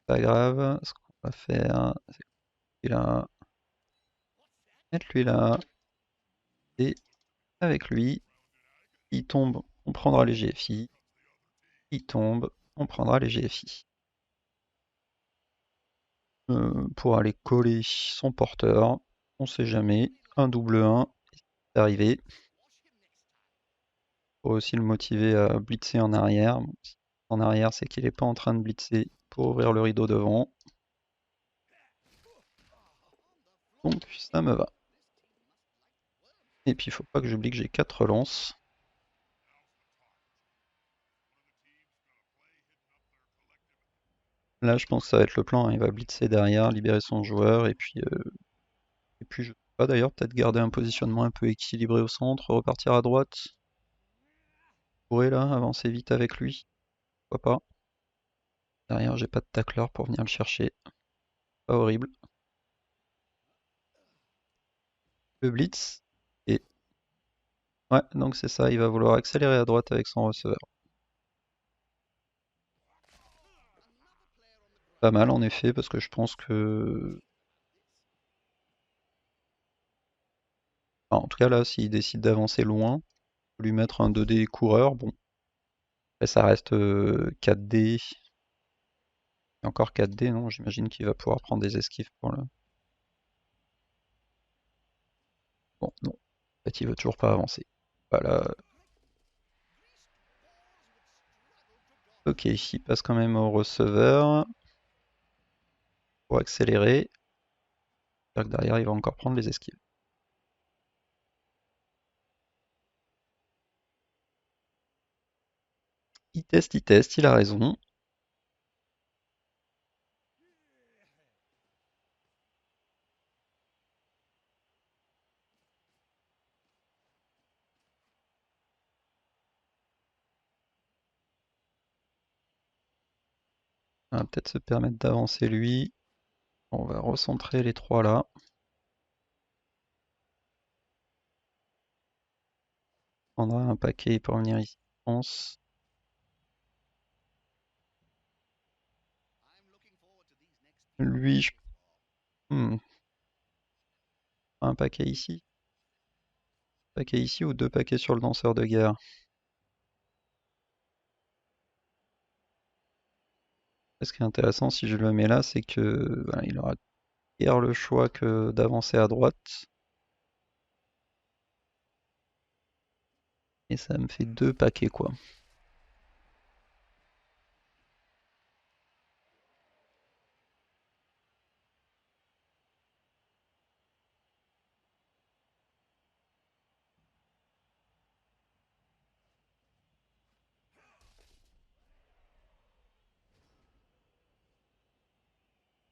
Pas grave. Ce qu'on va faire, c'est qu'il a mettre lui là. Et avec lui, il tombe, on prendra les GFI. Il tombe, on prendra les GFI. Pour aller coller son porteur, on sait jamais. Un double 1, c'est arrivé. Faut aussi le motiver à blitzer en arrière. Bon, si en arrière, c'est qu'il n'est pas en train de blitzer pour ouvrir le rideau devant. Donc ça me va. Et puis il faut pas que j'oublie que j'ai 4 relances. Là, je pense que ça va être le plan, hein. Il va blitzer derrière, libérer son joueur, et puis je sais pas d'ailleurs, peut-être garder un positionnement un peu équilibré au centre, repartir à droite. Pourrait là, avancer vite avec lui. Pourquoi pas. Derrière, j'ai pas de tacleur pour venir le chercher. Pas horrible. Le blitz. Et ouais, donc c'est ça, il va vouloir accélérer à droite avec son receveur. Pas mal en effet, parce que je pense que. Enfin, en tout cas là, s'il décide d'avancer loin, lui mettre un 2D coureur, bon. Après, ça reste 4D. Et encore 4D, non? J'imagine qu'il va pouvoir prendre des esquives pour le. Bon, non. En fait, il veut toujours pas avancer. Voilà. Ok, il passe quand même au receveur pour accélérer. C'est-à-dire que derrière, il va encore prendre les esquives. Il teste, il a raison. On va peut-être se permettre d'avancer lui. On va recentrer les trois là. On prendra un paquet pour venir ici, je pense. Lui, un paquet ici. Paquet ici ou deux paquets sur le danseur de guerre? Ce qui est intéressant si je le mets là, c'est que voilà, il aura guère le choix que d'avancer à droite. Et ça me fait 2 paquets quoi.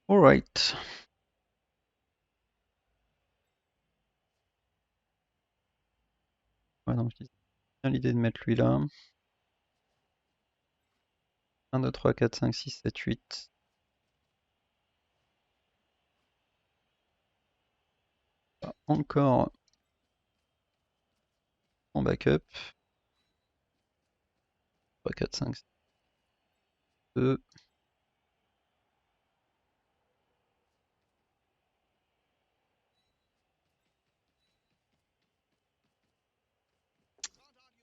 Alright. Ouais, donc j'ai bien l'idée de mettre lui là. 1, 2, 3, 4, 5, 6, 7, 8. Encore en backup. 3, 4, 5, 2.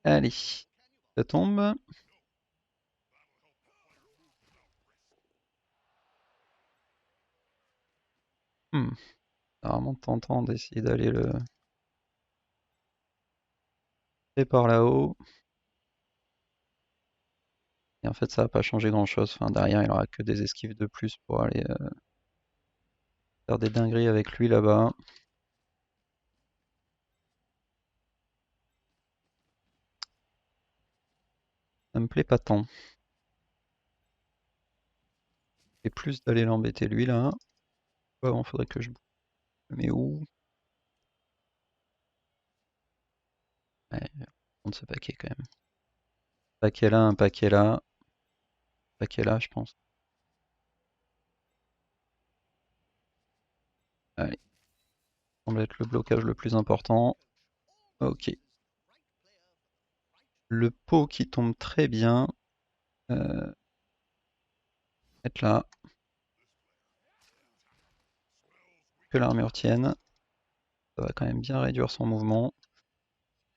Allez, ça tombe. C'est vraiment tentant d'essayer d'aller le faire par là-haut. Et en fait, ça va pas changer grand-chose. Enfin, derrière, il aura que des esquives de plus pour aller faire des dingueries avec lui là-bas. Ça me plaît pas tant. Et plus d'aller l'embêter lui là. Bon, faudrait que je bouge. Mais où? Ouais, on va prendre ce paquet quand même. Paquet là, un paquet là. Paquet là, je pense. Allez, ça semble être le blocage le plus important. Ok. Le pot qui tombe très bien. Euh, Être là. Que l'armure tienne. Ça va quand même bien réduire son mouvement.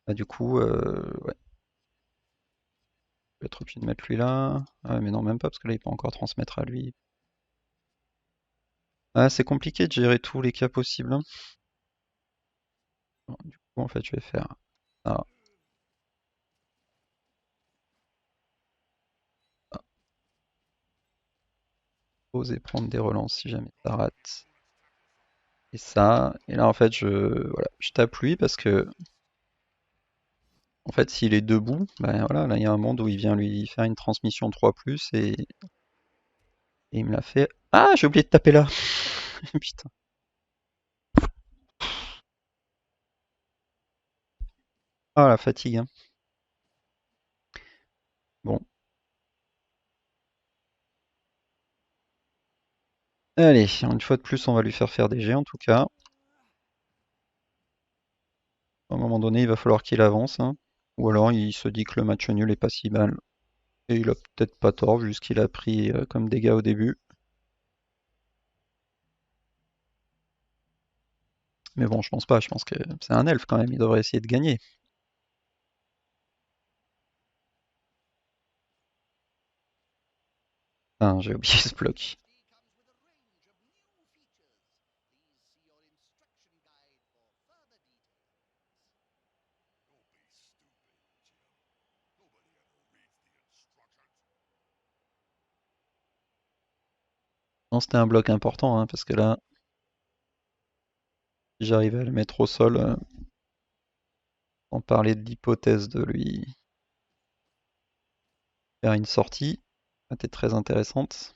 Bah, du coup, ouais. Je vais être obligé de mettre lui là. Ah ouais, mais non, même pas, parce que là, il peut encore transmettre à lui. Ah, c'est compliqué de gérer tous les cas possibles, hein. Bon, du coup, en fait, je vais faire ça, ça, oser prendre des relances si jamais ça rate. Et ça, et là, en fait, voilà, je tape lui parce que, en fait, s'il est debout, ben voilà, là, il y a un monde où il vient lui faire une transmission 3+, et il me l'a fait. Ah, j'ai oublié de taper là! Putain. Ah, la fatigue, hein. Bon. Allez, une fois de plus, on va lui faire des jets, en tout cas. À un moment donné, il va falloir qu'il avance, hein. Ou alors il se dit que le match nul est pas si mal. Et il a peut-être pas tort vu ce qu'il a pris comme dégâts au début. Mais bon, je pense pas, je pense que c'est un elfe quand même, il devrait essayer de gagner. Ah, j'ai oublié ce bloc. Non, c'était un bloc important, hein, parce que là, si j'arrivais à le mettre au sol, sans parler de l'hypothèse de lui faire une sortie, c'était très intéressante.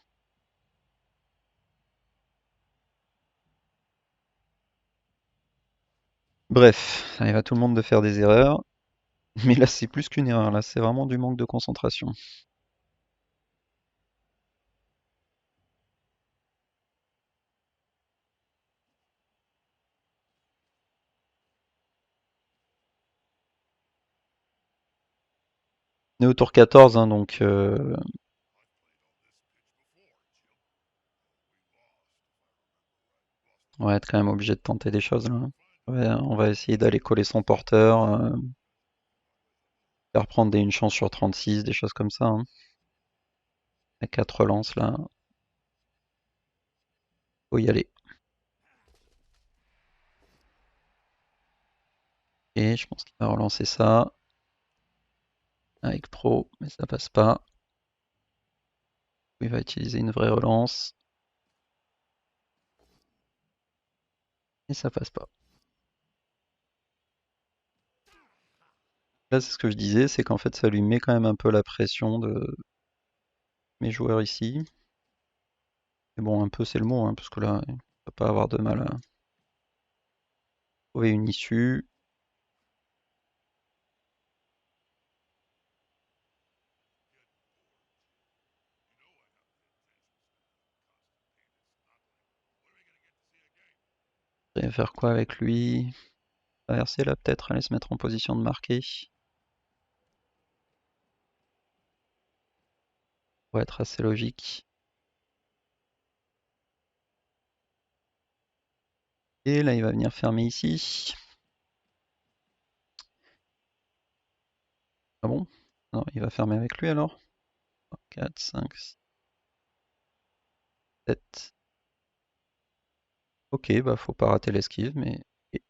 Bref, ça arrive à tout le monde de faire des erreurs. Mais là, c'est plus qu'une erreur, là, c'est vraiment du manque de concentration. On est au tour 14, hein, donc on va être quand même obligé de tenter des choses là, hein. Ouais, on va essayer d'aller coller son porteur, faire prendre une chance sur 36, des choses comme ça, hein. À 4 relances là. Faut y aller. Et je pense qu'il va relancer ça avec Pro, mais ça passe pas. Il va utiliser une vraie relance. Et ça passe pas. Là, c'est ce que je disais, c'est qu'en fait, ça lui met quand même un peu la pression de mes joueurs ici. Mais bon, un peu, c'est le mot, hein, parce que là, il va pas avoir de mal à trouver une issue. Il va faire quoi avec lui? Traverser là, peut-être, aller se mettre en position de marquer. Pour être assez logique. Et là, il va venir fermer ici. Ah bon? Non, il va fermer avec lui alors. 4, 5, 7. Ok, bah faut pas rater l'esquive, mais et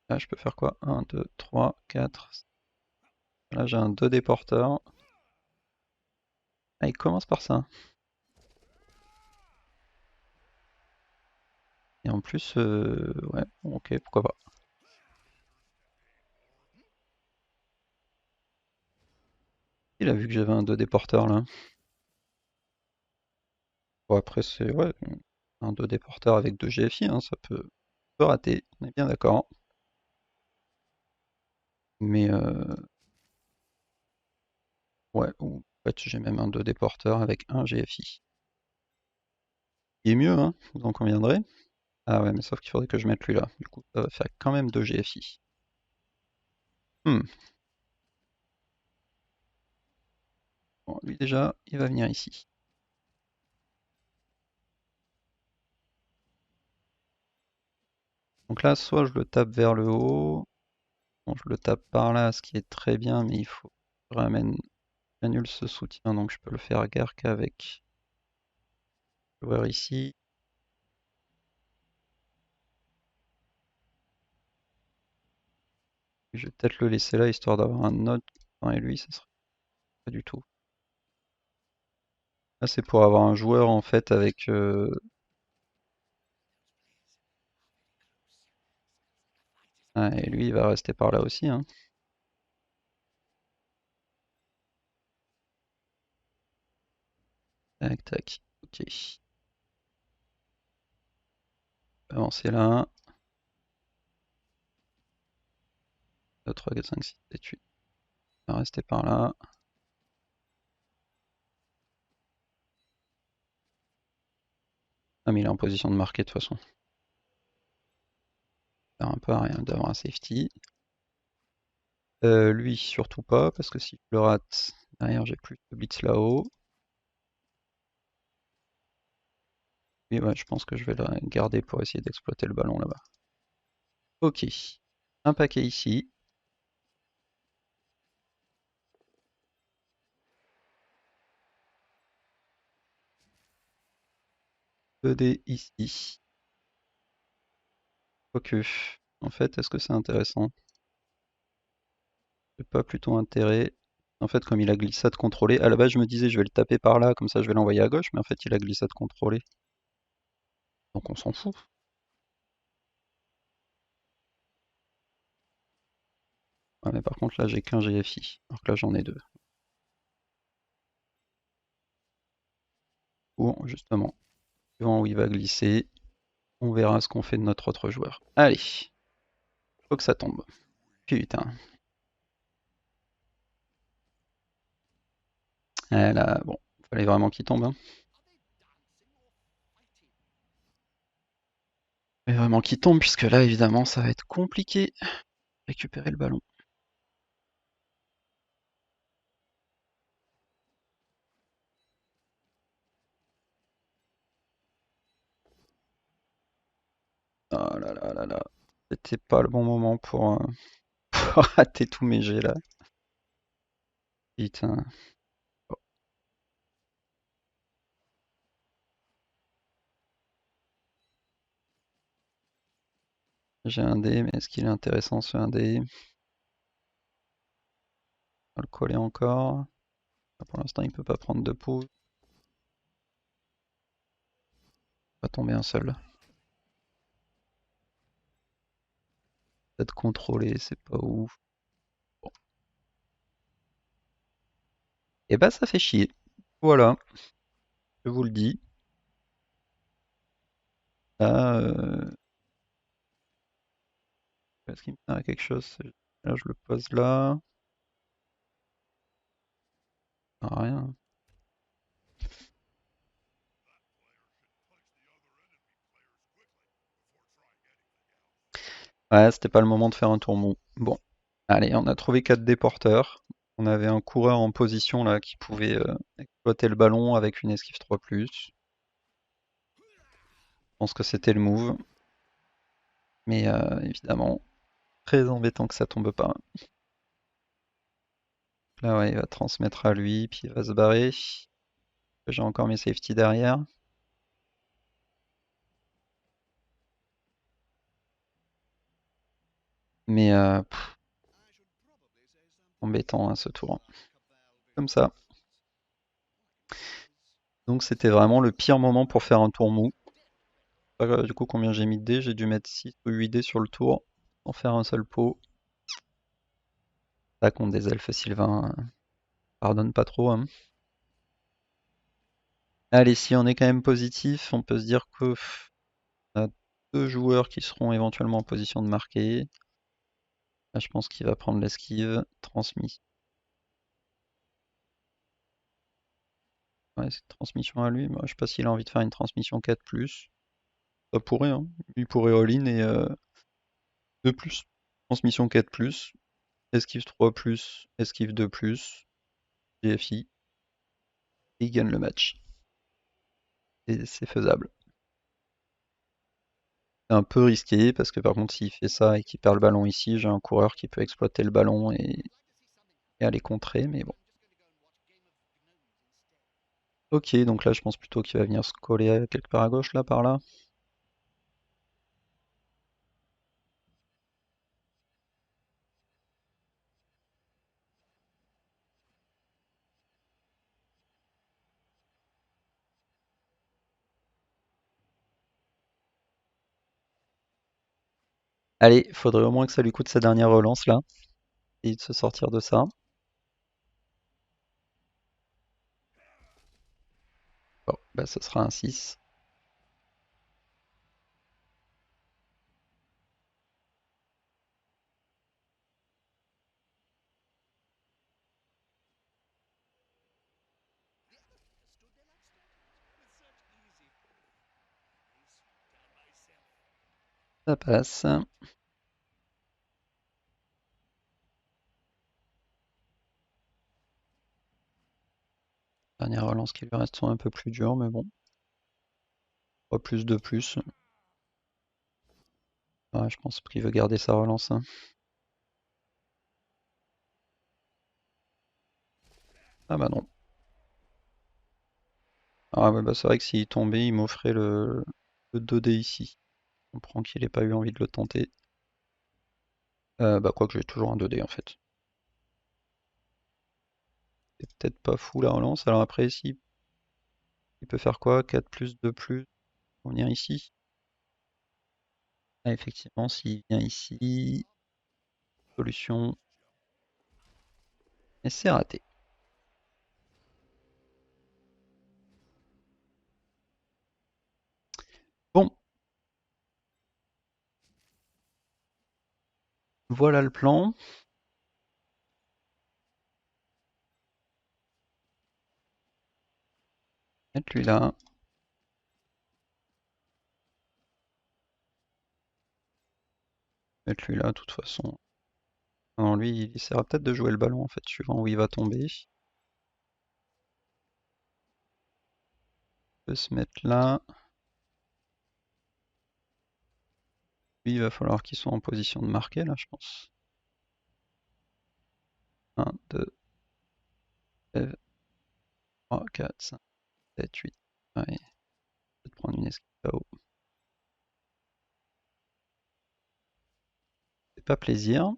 là je peux faire quoi? 1, 2, 3, 4. Là j'ai un 2 déporteur. Ah, il commence par ça. Et en plus, ouais, bon, ok, pourquoi pas. Il a vu que j'avais un 2 déporteur là. Bon, après, c'est ouais, un 2 déporteur avec 2 GFI, hein, ça peut rater, on est bien d'accord. Mais ouais, ou en fait, j'ai même un 2 déporteur avec un GFI. Il est mieux, hein, vous en conviendrez. Ah ouais, mais sauf qu'il faudrait que je mette lui là. Du coup, ça va faire quand même 2 GFI. Hmm. Bon, lui déjà, il va venir ici. Donc là, soit je le tape vers le haut, bon, je le tape par là, ce qui est très bien, mais il faut que je ramène, j'annule ce soutien, donc je peux le faire guère qu'avec le joueur ici. Je vais peut-être le laisser là, histoire d'avoir un autre. Et lui, ça serait pas du tout. Là, c'est pour avoir un joueur en fait avec. Ah, et lui, il va rester par là aussi, hein. Tac, tac. Ok. Avancer là. 2, 3, 4, 5, 6, 7, 8. Il va rester par là. Ah, mais il est en position de marquer de toute façon. Ça sert un peu à rien d'avoir un safety. Lui, surtout pas, parce que si je le rate, derrière j'ai plus de blitz là-haut. Et ouais, je pense que je vais le garder pour essayer d'exploiter le ballon là-bas. Ok. Un paquet ici. 2D ici. Quoique, en fait, est-ce que c'est intéressant? J'ai pas plutôt intérêt. En fait, comme il a glissade contrôlée, à la base je me disais je vais le taper par là, comme ça je vais l'envoyer à gauche, mais en fait il a glissade contrôlée. Donc on s'en fout. Ouais, mais par contre là j'ai qu'un GFI, alors que là j'en ai deux. Ou justement, suivant où il va glisser, on verra ce qu'on fait de notre autre joueur. Allez, faut que ça tombe. Putain. Là, bon, fallait vraiment qu'il tombe, hein. Fallait vraiment qu'il tombe, puisque là évidemment ça va être compliqué. Récupérer le ballon. Oh là là là là. C'était pas le bon moment pour rater tous mes jets là. Putain. J'ai un dé, mais est-ce qu'il est intéressant ce 1 dé? On va le coller encore. Pour l'instant, il peut pas prendre de pause. Va tomber un seul. Peut-être contrôler, c'est pas ouf. Bon. Et bah ça fait chier. Voilà, je vous le dis. Là, est-ce qu'il me sert à quelque chose? Là, je le pose là. Ah, rien. Ouais, c'était pas le moment de faire un tour mou. Bon, allez, on a trouvé 4 déporteurs. On avait un coureur en position là qui pouvait exploiter le ballon avec une esquive 3+. Je pense que c'était le move. Mais évidemment, très embêtant que ça tombe pas. Là, ouais, il va transmettre à lui, puis il va se barrer. J'ai encore mes safety derrière. Mais embêtant hein, ce tour. Comme ça. Donc c'était vraiment le pire moment pour faire un tour mou. Du coup, combien j'ai mis de dés? J'ai dû mettre 6 ou 8 dés sur le tour pour faire un seul pot. Là, contre des elfes sylvains, pardonne pas trop, hein. Allez, si on est quand même positif, on peut se dire que on a 2 joueurs qui seront éventuellement en position de marquer. Là, je pense qu'il va prendre l'esquive. Transmis. Ouais, c'est une transmission à lui. Moi, je sais pas s'il a envie de faire une transmission 4+. Ça pourrait, hein. Il pourrait all-in et 2+. Transmission 4+. Esquive 3+, esquive 2+, GFI, et il gagne le match. Et c'est faisable. C'est un peu risqué parce que par contre s'il fait ça et qu'il perd le ballon ici, j'ai un coureur qui peut exploiter le ballon et aller contrer, mais bon. Ok, donc là je pense plutôt qu'il va venir se coller quelque part à gauche, là, par là. Allez, faudrait au moins que ça lui coûte sa dernière relance là, et de se sortir de ça. Bon, bah ce sera un 6. Ça passe. Dernière relance qui lui reste sont un peu plus dures, mais bon. 3+, 2+. Ouais, je pense qu'il veut garder sa relance, hein. Ah bah non. Ah ouais, bah c'est vrai que s'il tombait, il m'offrait le 2D ici. Je comprends qu'il ait pas eu envie de le tenter. Bah quoique j'ai toujours un 2D en fait. C'est peut-être pas fou la relance. Alors après, si il peut faire quoi? 4+, 2+, pour venir ici. Ah, effectivement, s'il vient ici, solution, et c'est raté. Bon, voilà le plan. Mettre lui là, mettre lui là, de toute façon. Non, lui, il essaiera peut-être de jouer le ballon en fait, suivant où il va tomber. Il peut se mettre là. Lui, il va falloir qu'il soit en position de marquer là, je pense. 1, 2, 3, 4, 5, 7, 8. Ouais, peut-être prendre une esquive là-haut. pas plaisir.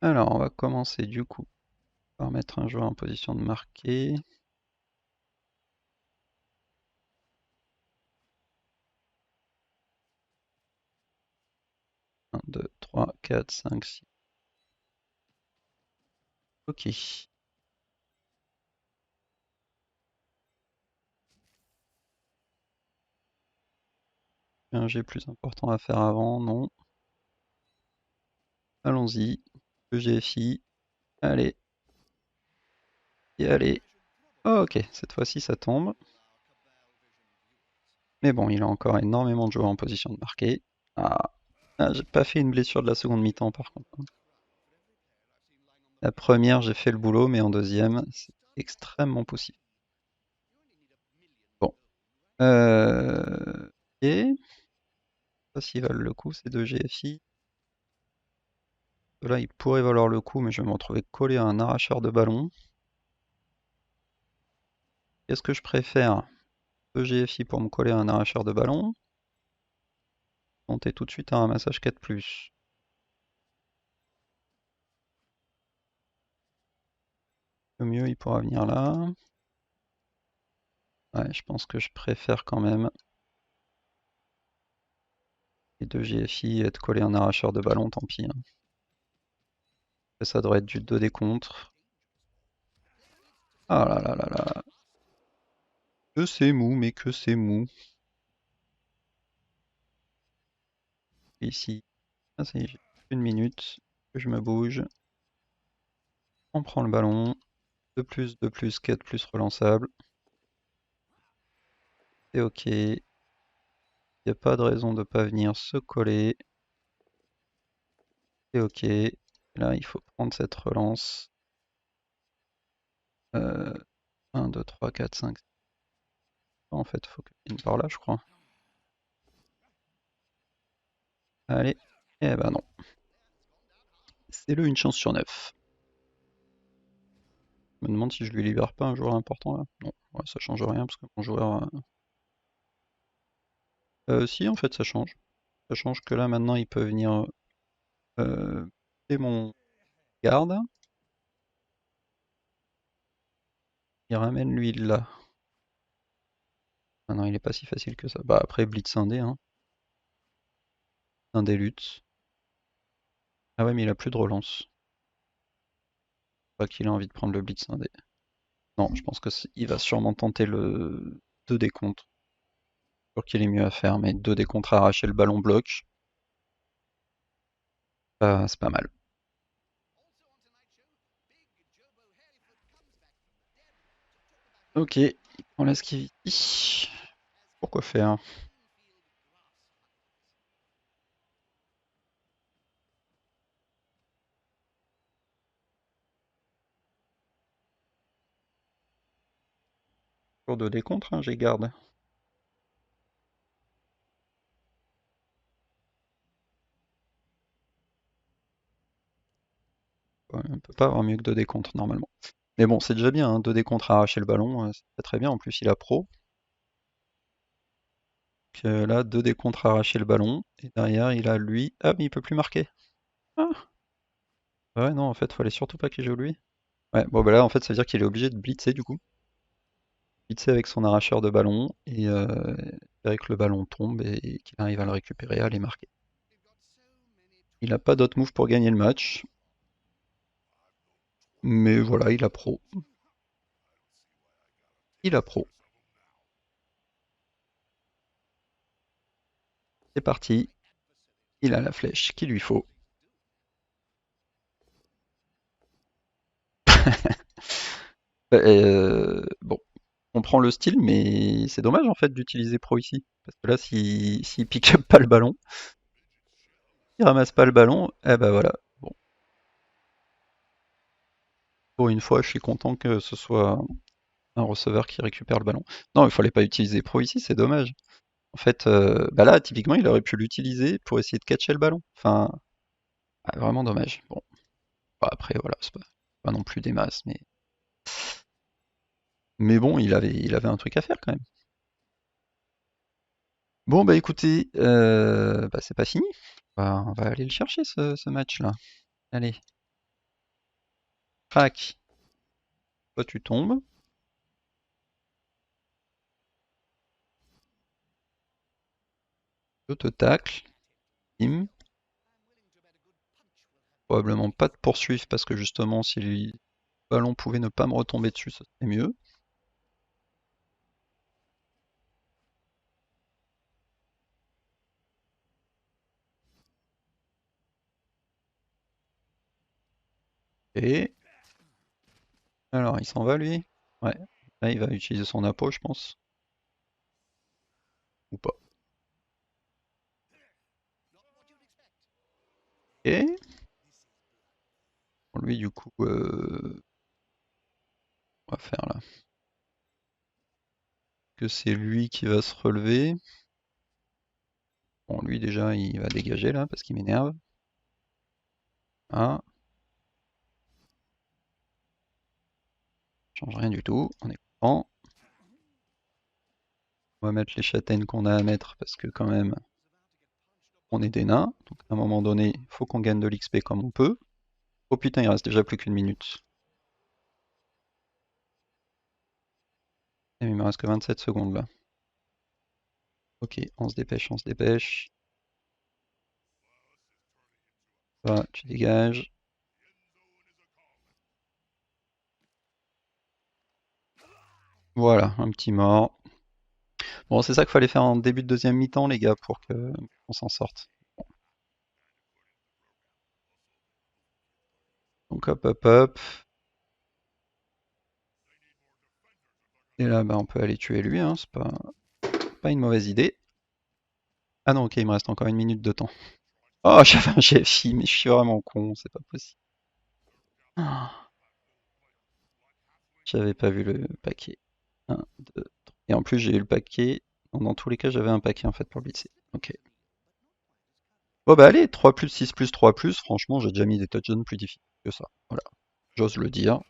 Alors, on va commencer du coup par mettre un joueur en position de marquer. 1, 2, 3, 4, 5, 6. Ok. Un G plus important à faire avant, non. Allons-y. Le GFI. Allez. Et allez. Oh, ok, cette fois-ci ça tombe. Mais bon, il a encore énormément de joueurs en position de marquer. Ah, j'ai pas fait une blessure de la seconde mi-temps par contre. La première, j'ai fait le boulot, mais en deuxième, c'est extrêmement poussif. Bon. Ok. Je sais pas s'ils valent le coup, ces deux GFI. Là, ils pourraient valoir le coup, mais je vais me retrouver collé à un arracheur de ballon. Qu'est-ce que je préfère? 2 GFI pour me coller à un arracheur de ballon. Monter tout de suite à un ramassage 4+. Le mieux, il pourra venir là. Ouais, je pense que je préfère quand même les deux GFI être collé à un arracheur de ballon, tant pis, hein. Ça devrait être du 2 des contre. Ah là là là là. Que c'est mou, mais que c'est mou. Ici, ah, ça y est, j'ai une minute, que je me bouge. On prend le ballon. 2+, 4+ relançable. C'est ok. Il n'y a pas de raison de ne pas venir se coller. C'est ok. Là, il faut prendre cette relance. 1, 2, 3, 4, 5. En fait, il faut que je vienne par là, je crois. Allez. Eh ben non. C'est le une chance sur 9. Je me demande si je lui libère pas un joueur important là. Non, ouais, ça change rien parce que mon joueur. Si, en fait, ça change. Ça change que là, maintenant, il peut venir. C'est mon garde. Il ramène lui là. Ah non, il est pas si facile que ça. Bah après, Blitz indé, hein. Indé lutte. Ah ouais, mais il a plus de relance. Pas qu'il a envie de prendre le Blitz indé. Non, je pense que il va sûrement tenter le 2 des contre. Je sûr qu'il est mieux à faire, mais 2 des contre arracher le ballon bloc. C'est pas mal. Ok, il prend la skivity. Pourquoi faire? Pour 2 des contre, hein, j'ai garde. Ouais, on peut pas avoir mieux que 2 des contre normalement. Mais bon, c'est déjà bien, hein, 2 des contre arracher le ballon, c'est très bien. En plus, il a pro. Donc, là, 2 des contre arracher le ballon. Et derrière, il a lui. Ah, mais il peut plus marquer. Ah, ouais, non, en fait, fallait surtout pas qu'il joue lui. Ouais, bon, bah là, en fait, ça veut dire qu'il est obligé de blitzer du coup. Blitzer avec son arracheur de ballon et espérer que le ballon tombe et qu'il arrive à le récupérer, à les marquer. Il n'a pas d'autre move pour gagner le match. Mais voilà, il a pro. Il a pro. C'est parti. Il a la flèche qu'il lui faut. Bon, on prend le style, mais c'est dommage en fait d'utiliser pro ici. Parce que là, s'il pick up pas le ballon, il ramasse pas le ballon, eh ben voilà. Bon, pour une fois, je suis content que ce soit un receveur qui récupère le ballon. Non, il fallait pas utiliser pro ici, c'est dommage. En fait, bah là, typiquement, il aurait pu l'utiliser pour essayer de catcher le ballon. Enfin, vraiment dommage. Bon, bah, après, voilà, c'est pas non plus des masses, mais bon, il avait un truc à faire quand même. Bon, bah écoutez, bah, c'est pas fini. On va aller le chercher ce match-là. Allez, crac. Toi, tu tombes. Je te tacle. Bim. Probablement pas de poursuivre parce que justement, si le ballon pouvait ne pas me retomber dessus, ce serait mieux. Et alors, il s'en va lui? Ouais. Là, il va utiliser son appât, je pense. Ou pas. Et lui, du coup, on va faire là. Que c'est lui qui va se relever. Bon, lui, déjà, il va dégager là parce qu'il m'énerve. Ah, change rien du tout. On est content. On va mettre les châtaignes qu'on a à mettre parce que quand même, on est des nains. Donc à un moment donné, il faut qu'on gagne de l'XP comme on peut. Oh putain, il reste déjà plus qu'une minute. Et il me reste que 27 secondes là. Ok, on se dépêche, on se dépêche. Toi, tu dégages. Voilà, un petit mort. Bon, c'est ça qu'il fallait faire en début de deuxième mi-temps, les gars, pour qu'on s'en sorte. Donc hop, hop, hop. Et là, bah, on peut aller tuer lui, hein, c'est pas une mauvaise idée. Ah non, ok, il me reste encore une minute de temps. Oh, j'avais un GFI, mais je suis vraiment con, c'est pas possible. Ah, j'avais pas vu le paquet. 1, 2, 3. Et en plus, j'ai eu le paquet. Dans tous les cas, j'avais un paquet en fait pour blitzer. Ok. Bon bah allez, 3 plus, 6 plus, 3 plus, franchement, j'ai déjà mis des touchdowns plus difficiles que ça. Voilà, j'ose le dire.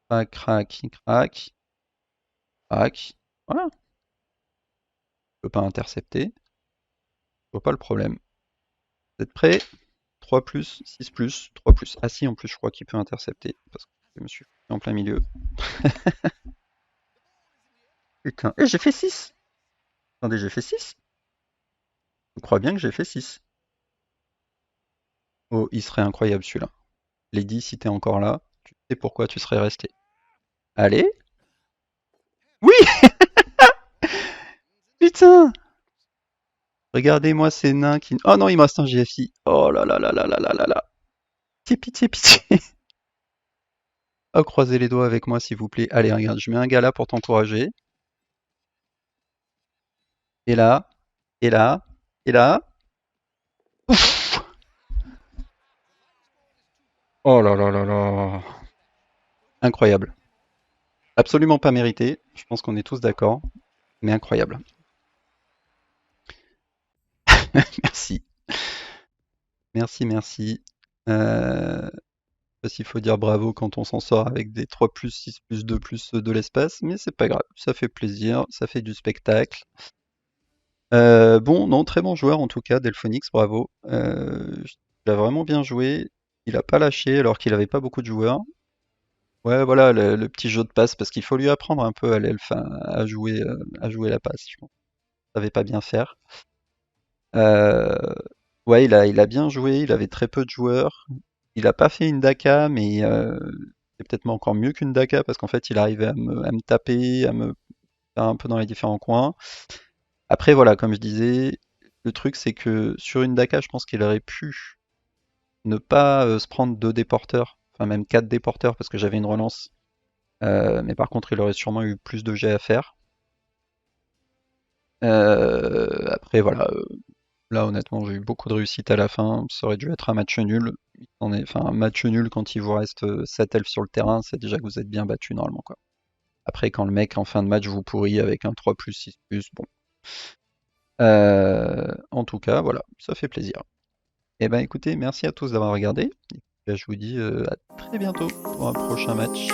Crac, crac, crac, crac. Voilà, je peux pas intercepter, je vois pas le problème. Vous êtes prêts? 3 plus, 6 plus, 3 plus. Ah si, en plus, je crois qu'il peut intercepter, parce que je me suis fait en plein milieu. Putain, et j'ai fait 6. Attendez, j'ai fait 6. Je crois bien que j'ai fait 6. Oh, il serait incroyable celui-là. Lady, si t'es encore là, tu sais pourquoi tu serais resté. Allez. Oui. Putain. Regardez-moi ces nains qui... Oh non, il me reste un GFI. Oh là là là là là là là là. Pitié, pitié, pitié. Oh, croisez les doigts avec moi, s'il vous plaît. Allez, regarde, je mets un gars là pour t'encourager. Et là, et là, et là. Ouf. Oh là là là là. Incroyable. Absolument pas mérité. Je pense qu'on est tous d'accord. Mais incroyable. Merci. Merci, merci. Pas s'il faut dire bravo quand on s'en sort avec des 3 plus, 6 plus, 2 plus de l'espace, mais c'est pas grave. Ça fait plaisir, ça fait du spectacle. Bon, non, très bon joueur en tout cas, Delphonix, bravo. Il a vraiment bien joué. Il a pas lâché alors qu'il avait pas beaucoup de joueurs. Ouais, voilà, le petit jeu de passe, parce qu'il faut lui apprendre un peu à l'elfe à jouer la passe, je pense. Il savait pas bien faire. Euh, ouais, il a bien joué, il avait très peu de joueurs. Il a pas fait une Daka, mais c'est peut-être encore mieux qu'une Daka, parce qu'en fait, il arrivait à me taper, à me faire un peu dans les différents coins. Après, voilà, comme je disais, le truc, c'est que sur une Daka, je pense qu'il aurait pu ne pas se prendre deux déporteurs, enfin même quatre déporteurs, parce que j'avais une relance. Mais par contre, il aurait sûrement eu plus de jets à faire. Après, voilà, là, honnêtement, j'ai eu beaucoup de réussite à la fin. Ça aurait dû être un match nul. Enfin, un match nul quand il vous reste 7 elfes sur le terrain, c'est déjà que vous êtes bien battu normalement, quoi. Après, quand le mec en fin de match vous pourrit avec un 3 plus, 6 plus, bon. En tout cas, voilà, ça fait plaisir. Eh ben écoutez, merci à tous d'avoir regardé. Et puis, je vous dis à très bientôt pour un prochain match.